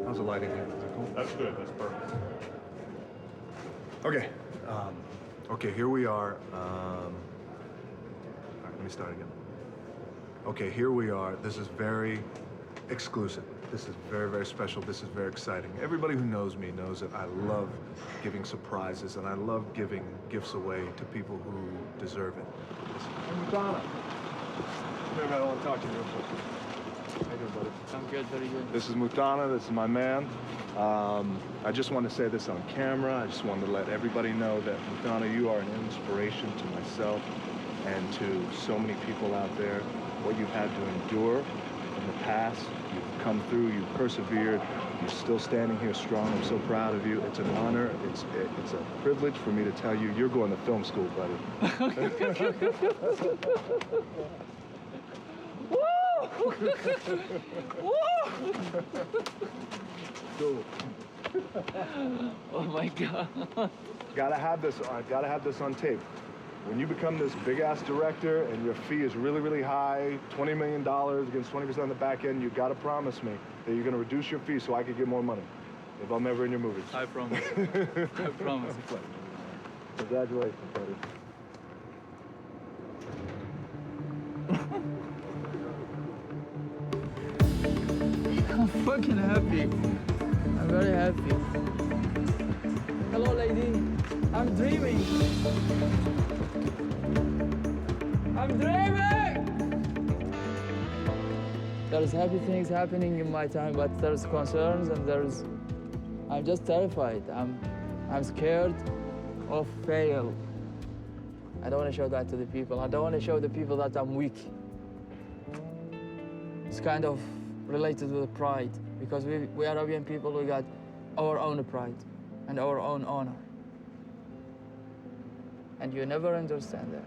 How's the lighting here? Is it cool? That's good. That's perfect. Okay. Okay, here we are. All right, let me start again. Okay, here we are. This is very exclusive. This is very, very special. This is very exciting. Everybody who knows me knows that I love giving surprises and I love giving gifts away to people who deserve it. Madonna. Come here, man. I want to talk to you real quick. How you doing, buddy? I'm good, very good. This is Mutana. This is my man. I just want to say this on camera. I just wanted to let everybody know that, Mutana, you are an inspiration to myself and to so many people out there. What you've had to endure in the past, you've come through, you've persevered, you're still standing here strong. I'm so proud of you. It's an honor. It's a privilege for me to tell you, you're going to film school, buddy. Cool. Oh my God. Gotta have this on tape. When you become this big ass director and your fee is really, really high, $20 million against 20% on the back end, you gotta promise me that you're gonna reduce your fee so I can get more money if I'm ever in your movies. I promise. I promise. Congratulations, buddy. I'm fucking happy. I'm very happy. Hello, lady. I'm dreaming. I'm dreaming! There's happy things happening in my time, but there's concerns and there's... I'm just terrified. I'm scared of fail. I don't want to show that to the people. I don't want to show the people that I'm weak. It's kind of related with pride, because we Arabian people, we got our own pride and our own honor. And you never understand that.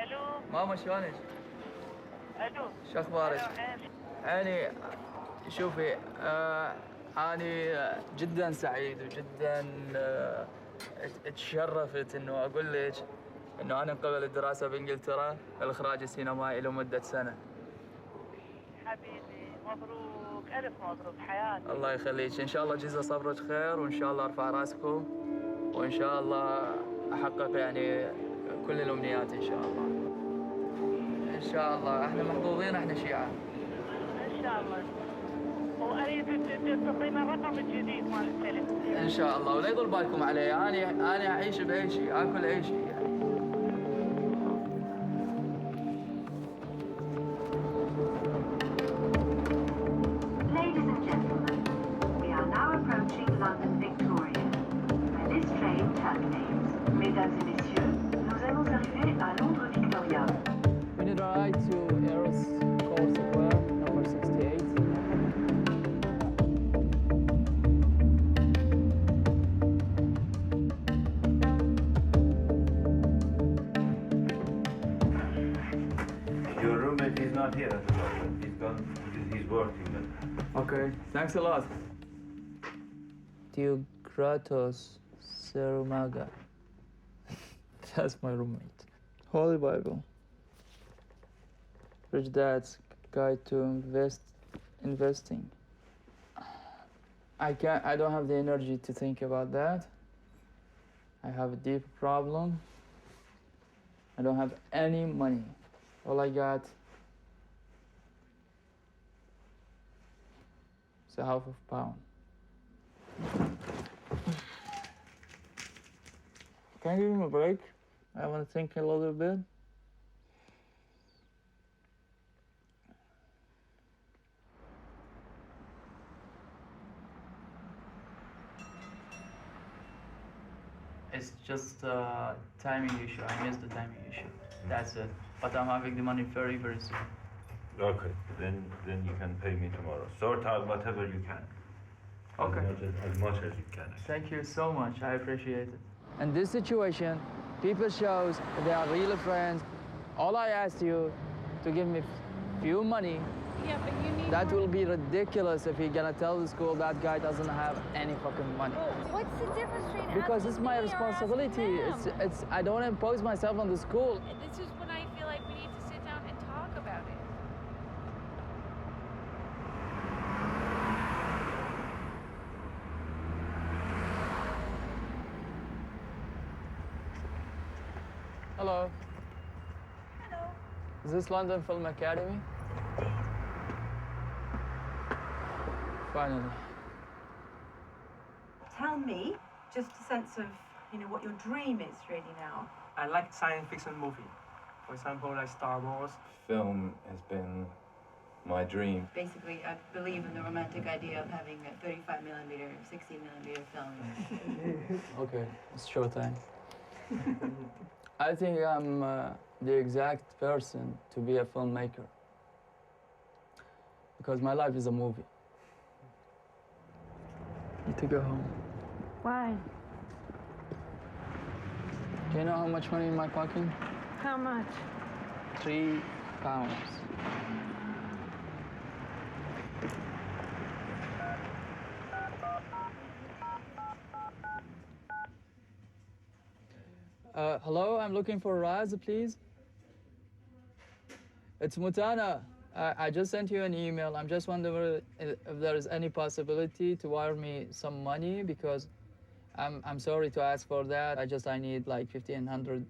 الو ماما شلونك؟ الو شو اخبارك؟ أنا شوفي أنا جدا سعيد وجدا اتشرفت إنه أقول لك إنه أنا مقبل الدراسة بإنجلترا الإخراج السينمائي لمدة سنة. حبيبي مبروك الف مبروك حياتي. الله يخليك، إن شاء الله جزء صبرك خير وإن شاء الله أرفع راسكم وإن شاء الله أحقق يعني كل الأمنيات إن شاء الله. إن شاء الله إحنا محظوظين، إحنا شيعة. ان شاء الله. واريد تعطينا الرقم الجديد مال التليفون. ان شاء الله، ولا يضل بالكم علي، انا اعيش باي شيء، اكل اي شيء يعني. Ladies and not here at the moment. He's gone. He's working. Okay, thanks a lot. Theogratos Serumaga. That's my roommate. Holy Bible. Rich Dad's Guide to Investing. I don't have the energy to think about that. I have a deep problem. I don't have any money. All I got is a half of a pound. Can you give me a break? I want to think a little bit. It's just a timing issue. I missed the timing issue. That's it. But I'm having the money very, very soon. Okay, then you can pay me tomorrow. Sort out whatever you can. Okay. As much as you can. Thank you so much. I appreciate it. In this situation, people shows that they are real friends. All I asked you to give me few money. Yeah, but you need That will be ridiculous if you're gonna tell the school that guy doesn't have any fucking money. What's the difference between Because it's my responsibility. It's I don't impose myself on the school. This is when I feel like we need to sit down and talk about it. Hello. Hello. Is this London Film Academy? Finally. Tell me, just a sense of, what your dream is really now. I like science fiction movie. For example, like Star Wars. Film has been my dream. Basically, I believe in the romantic idea of having a 35mm, 60mm film. Okay, it's showtime. I think I'm the exact person to be a filmmaker. Because my life is a movie. Need to go home. Why? Do you know how much money in my pocket? How much? 3 pounds. Hello, I'm looking for Raz, please. It's Mutana. I just sent you an email. I'm just wondering if there is any possibility to wire me some money because I'm sorry to ask for that. I need like $1,500.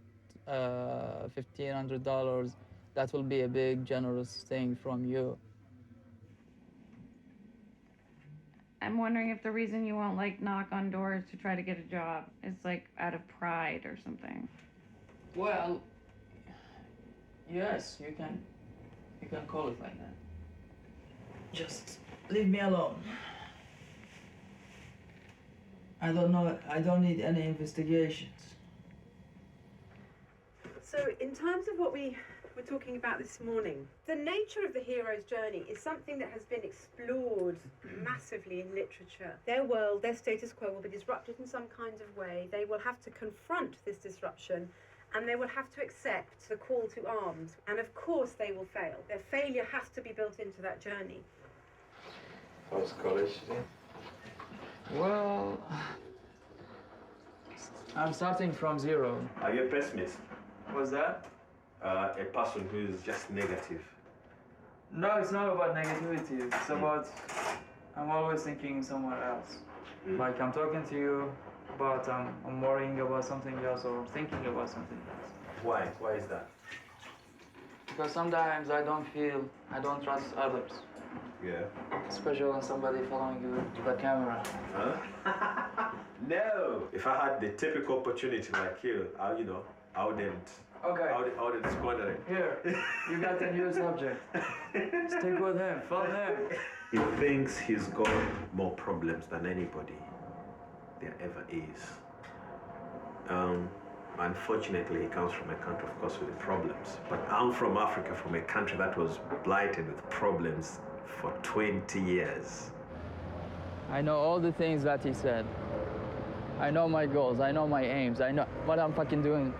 That will be a big, generous thing from you. I'm wondering if the reason you won't knock on doors to try to get a job is out of pride or something. Well, yes, you can call it like that. Just leave me alone. I don't need any investigations. So, in terms of what we were talking about this morning, the nature of the hero's journey is something that has been explored massively in literature. Their world, their status quo will be disrupted in some kind of way. They will have to confront this disruption and they will have to accept the call to arms. And of course they will fail. Their failure has to be built into that journey. How's college today? Well, I'm starting from zero. Are you a pessimist? What's that? A person who is just negative. No, it's not about negativity. It's about I'm always thinking somewhere else. Like I'm talking to you, but I'm worrying about something else or thinking about something else. Why? Why is that? Because sometimes I don't trust others. Yeah. Especially when somebody following you to the camera. Huh? No. If I had the typical opportunity like you, I wouldn't. Okay. I wouldn't squander it. Here, you got the new subject. Stick with him. Follow him. He thinks he's got more problems than anybody there ever is. Unfortunately, he comes from a country, of course, with problems. But I'm from Africa, from a country that was blighted with problems for 20 years. I know all the things that he said. I know my goals. I know my aims. I know what I'm fucking doing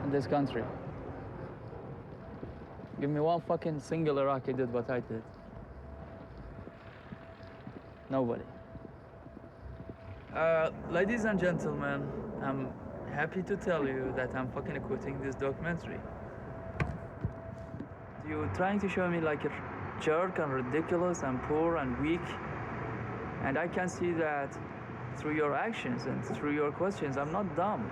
in this country. Give me one fucking single Iraqi did what I did. Nobody. Ladies and gentlemen, I'm happy to tell you that I'm fucking quitting this documentary. You're trying to show me like a jerk and ridiculous and poor and weak, and I can see that through your actions and through your questions. I'm not dumb.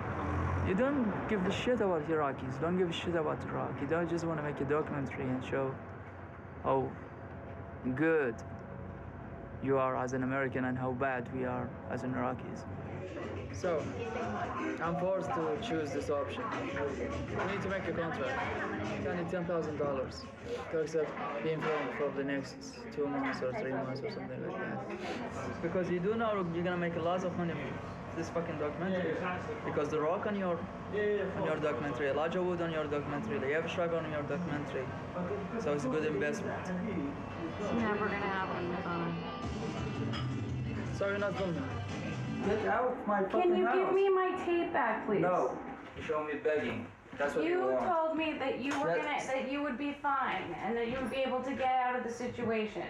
You don't give a shit about Iraqis, don't give a shit about Iraq. You don't just want to make a documentary and show how good you are as an American and how bad we are as an Iraqis. So, I'm forced to choose this option. We need to make a contract. I need $10,000 to accept being filmed for the next 2 months or 3 months or something like that. Because you do know you're gonna make a lot of money with this fucking documentary. Because The Rock on your documentary, Elijah Wood on your documentary, Liev Schreiber on your documentary. So it's a good investment. It's never gonna happen, Madonna. So you're not filming. Get out of my fucking Can you house. give me my tape back, please? No. You show me begging. That's what you want. You told me that you were that you would be fine and that you would be able to get out of the situation.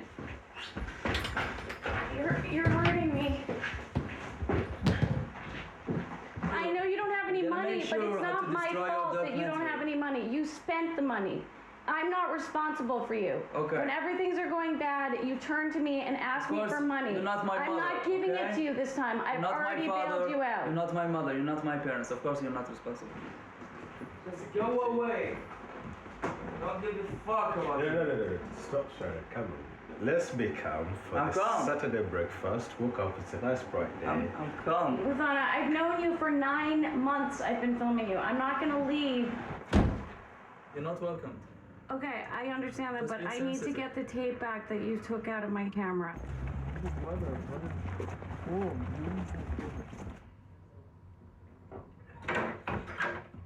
You're hurting me. I know you don't have any money, but it's not my fault that you don't have any money. You spent the money. I'm not responsible for you. Okay. When everything's are going bad, you turn to me and ask me for money. You're not my mother. I'm not giving it to you this time. I've already bailed you out. You're not my mother. You're not my parents. Of course, you're not responsible. Just go away. Don't give a fuck about it. No. Stop, Sharon. Come on. Let's be calm for I'm this calm. Saturday breakfast. Woke up, it's a nice bright day. I'm calm. Rosanna, I've known you for 9 months. I've been filming you. I'm not gonna leave. You're not welcome. Okay, I understand that, Just but be I need to sensitive. get the tape back that you took out of my camera.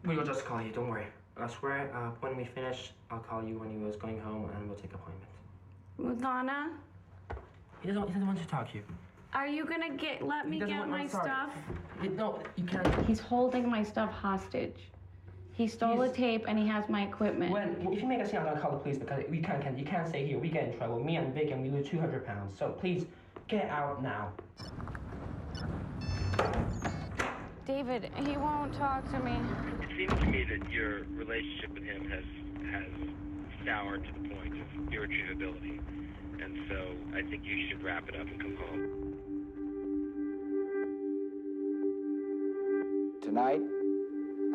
We will just call you, don't worry. I swear, when we finish, I'll call you when he was going home and we'll take appointment. Rosanna, He doesn't want to talk to you. are you gonna let me doesn't get want- my I'm sorry. stuff? No, you can't. He's holding my stuff hostage. He stole a tape and he has my equipment. If you make a scene, I'm gonna call the police because you can't stay here. We get in trouble. Me and Vic and we lose 200 pounds. So please, get out now. David, he won't talk to me. It seems to me that your relationship with him has soured to the point of irretrievability. And so I think you should wrap it up and come home. Tonight,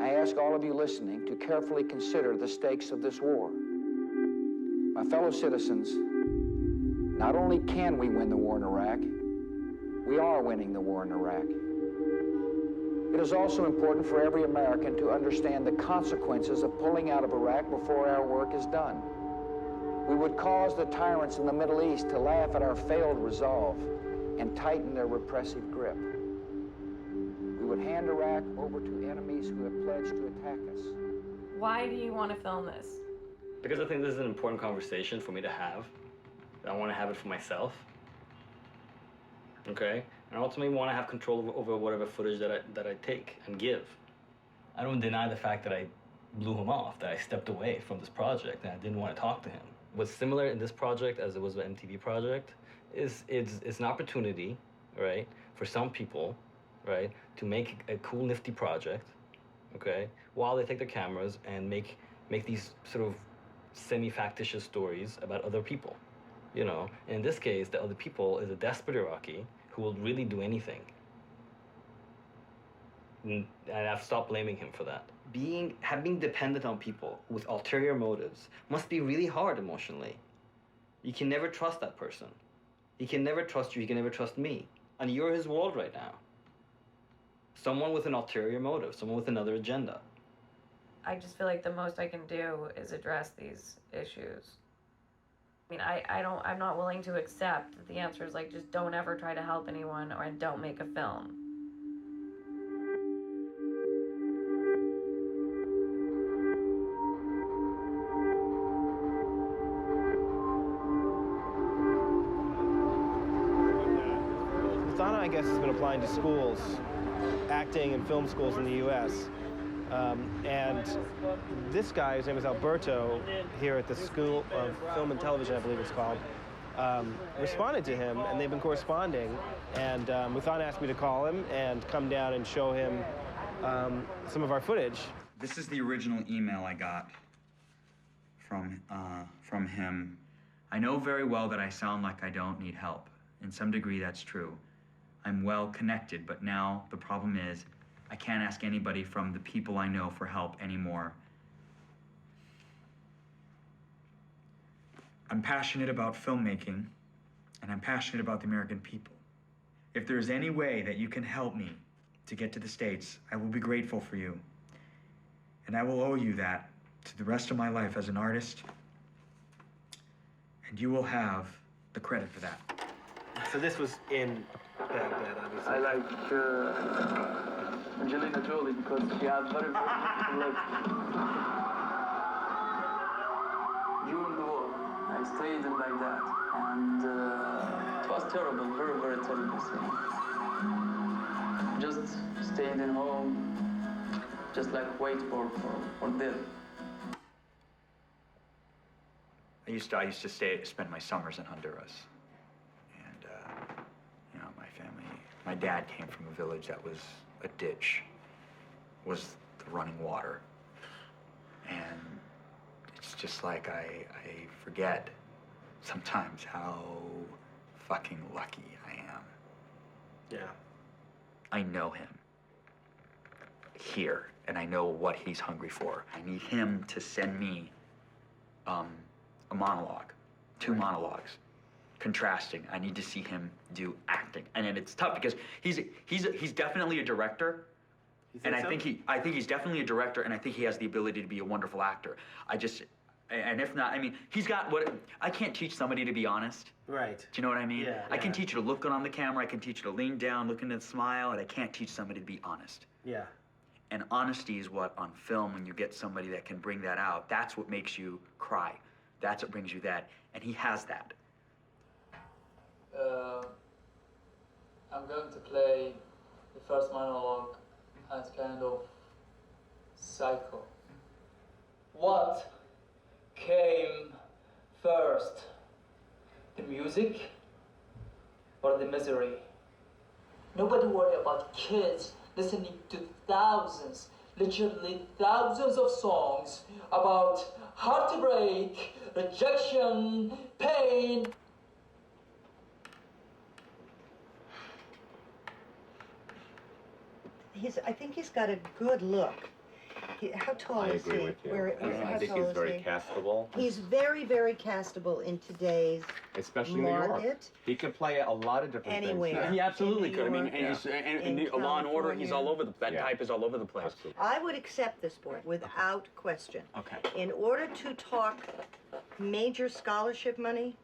I ask all of you listening to carefully consider the stakes of this war. My fellow citizens, not only can we win the war in Iraq, we are winning the war in Iraq. It is also important for every American to understand the consequences of pulling out of Iraq before our work is done. We would cause the tyrants in the Middle East to laugh at our failed resolve and tighten their repressive grip. We would hand Iraq over to enemies who have pledged to attack us. Why do you want to film this? Because I think this is an important conversation for me to have. I want to have it for myself. Okay? And I ultimately want to have control over whatever footage that I take and give. I don't deny the fact that I blew him off, that I stepped away from this project and I didn't want to talk to him. What's similar in this project as it was the MTV project is it's an opportunity, right, for some people, right, to make a cool, nifty project, okay, while they take their cameras and make these sort of semi-factitious stories about other people, you know. In this case, the other people is a desperate Iraqi who will really do anything. And I've stopped blaming him for that. Having dependent on people with ulterior motives must be really hard emotionally. You can never trust that person. He can never trust you, he can never trust me. And you're his world right now. Someone with an ulterior motive, someone with another agenda. I just feel like the most I can do is address these issues. I mean, I'm not willing to accept that the answer is like, just don't ever try to help anyone or don't make a film. Thana, I guess, has been applying to schools, acting and film schools in the U.S. And this guy, his name is Alberto, here at the School of Film and Television, I believe it's called, responded to him, and they've been corresponding. And Muthan asked me to call him and come down and show him some of our footage. This is the original email I got from him. I know very well that I sound like I don't need help. In some degree, that's true. I'm well connected, but now the problem is I can't ask anybody from the people I know for help anymore. I'm passionate about filmmaking, and I'm passionate about the American people. If there's any way that you can help me to get to the States, I will be grateful for you. And I will owe you that to the rest of my life as an artist. And you will have the credit for that. So this was in Baghdad, obviously. I like Angelina Jolie because she has very, very beautiful legs. During the war, I stayed in Baghdad, and it was terrible, very, very terrible scene. Just stayed in home, just like wait for death. I used to spend my summers in Honduras. And, you know, my dad came from a village that was a ditch, was the running water. And it's just like I forget sometimes how fucking lucky I am. Yeah. I know him here, and I know what he's hungry for. I need him to send me a monologue, 2 monologues, contrasting. I need to see him do acting, and then it's tough because he's definitely a director, and I think he's definitely a director, and I think he has the ability to be a wonderful actor. And if not, I mean, he's got what I can't teach somebody to be honest. Right. Do you know what I mean? Yeah. I can teach you to look good on the camera. I can teach you to lean down, look into the smile, and I can't teach somebody to be honest. Yeah. And honesty is what, on film, when you get somebody that can bring that out, that's what makes you cry. That's what brings you that. And he has that. I'm going to play the first monologue as kind of psycho. What came first? The music or the misery? Nobody worry about kids listening to thousands, literally thousands of songs about heartbreak, rejection, pain. I think he's got a good look. How tall is he? I agree with you. I think he's very castable. He's very, very castable in today's Especially market. New York. He could play a lot of different Anywhere. things. He absolutely could. I mean, Yeah. and Law and Order, he's all over that type is all over the place. I would accept this boy without question. Okay. In order to talk major scholarship money,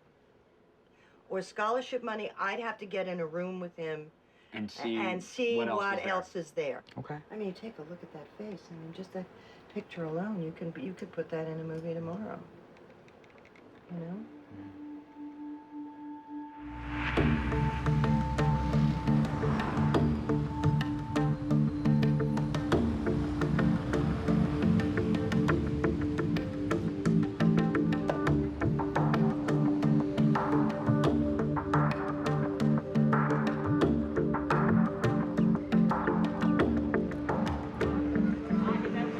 I'd have to get in a room with him And see, what what else is there. Okay. I mean, take a look at that face. I mean, just that picture alone, you could put that in a movie tomorrow. You know?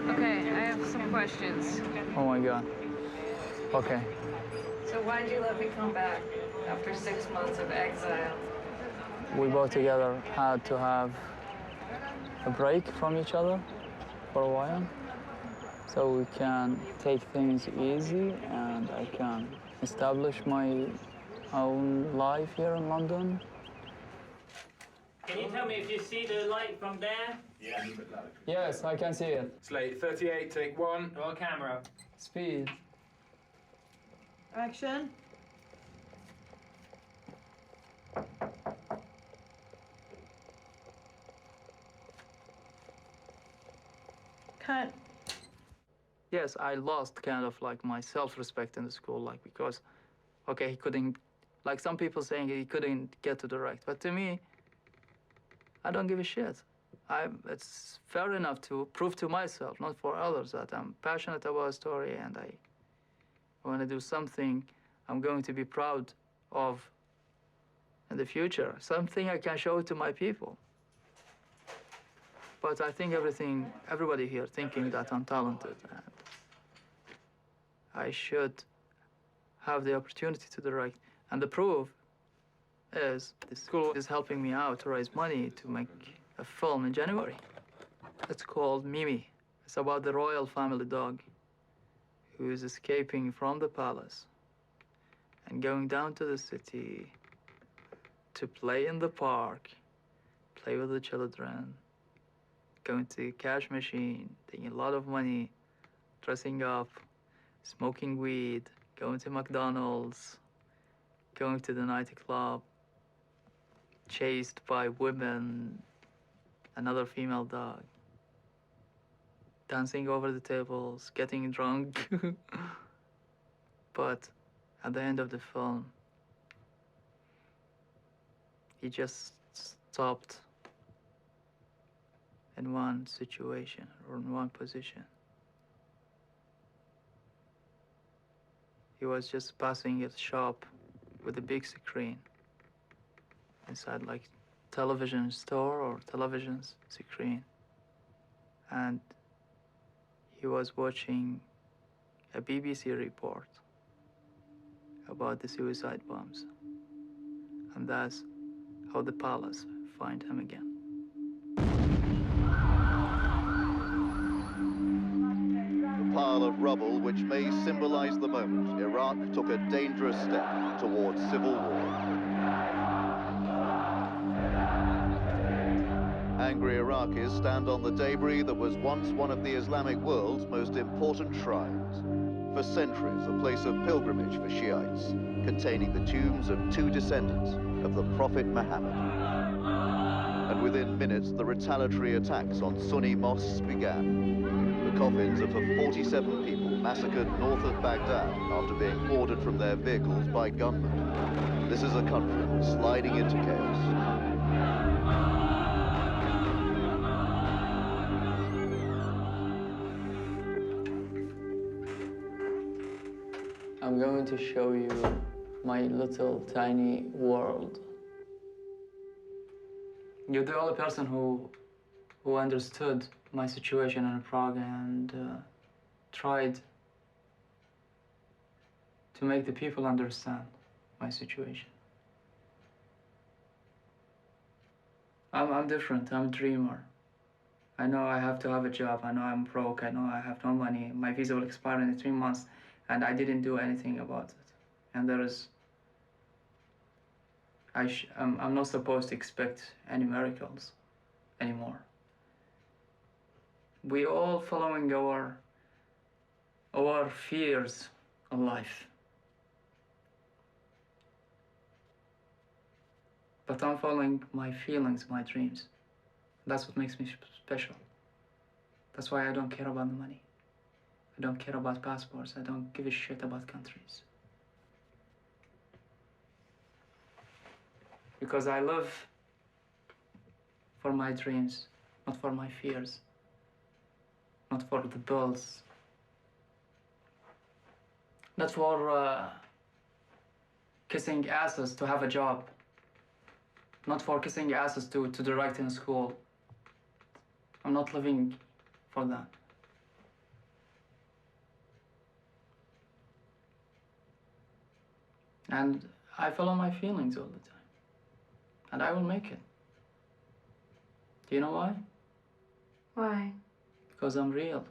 Okay, I have some questions. Oh my God. Okay. So why'd you let me come back after 6 months of exile? We both together had to have a break from each other for a while so we can take things easy and I can establish my own life here in London. Can you tell me if you see the light from there? Yeah. Yes, I can see it. Slate 38, take 1. Roll camera. Speed. Action. Cut. Yes, I lost kind of like my self-respect in the school, like because, okay, he couldn't, like some people saying he couldn't get to direct, but to me, I don't give a shit. it's fair enough to prove to myself, not for others, that I'm passionate about a story and I want to do something I'm going to be proud of in the future, something I can show to my people. But I think everybody here thinking that I'm talented and I should have the opportunity to direct. And the proof is the school is helping me out to raise money to make a film in January. It's called Mimi. It's about the royal family dog who is escaping from the palace and going down to the city to play in the park, play with the children, going to the cash machine, taking a lot of money, dressing up, smoking weed, going to McDonald's, going to the nightclub, chased by women, another female dog, dancing over the tables, getting drunk. But at the end of the film, he just stopped in one situation or in one position. He was just passing a shop with a big screen inside, like television store or television screen, and he was watching a BBC report about the suicide bombs, and that's how the palace find him again. A pile of rubble which may symbolize the moment Iraq took a dangerous step towards civil war. Angry Iraqis stand on the debris that was once one of the Islamic world's most important shrines. For centuries, a place of pilgrimage for Shiites, containing the tombs of two descendants of the Prophet Muhammad. And within minutes, the retaliatory attacks on Sunni mosques began. The coffins of the 47 people massacred north of Baghdad after being ordered from their vehicles by gunmen. This is a country sliding into chaos. I'm going to show you my little tiny world. You're the only person who understood my situation in Prague and tried to make the people understand my situation. I'm different. I'm a dreamer. I know I have to have a job. I know I'm broke. I know I have no money. My visa will expire in 3 months, and I didn't do anything about it. And I'm not supposed to expect any miracles anymore. We all following our fears in life. But I'm following my feelings, my dreams. That's what makes me special. That's why I don't care about the money. I don't care about passports. I don't give a shit about countries. Because I live for my dreams, not for my fears, not for the bills, not for kissing asses to have a job, not for kissing asses to direct in school. I'm not living for that. And I follow my feelings all the time. And I will make it. Do you know why? Why? Because I'm real.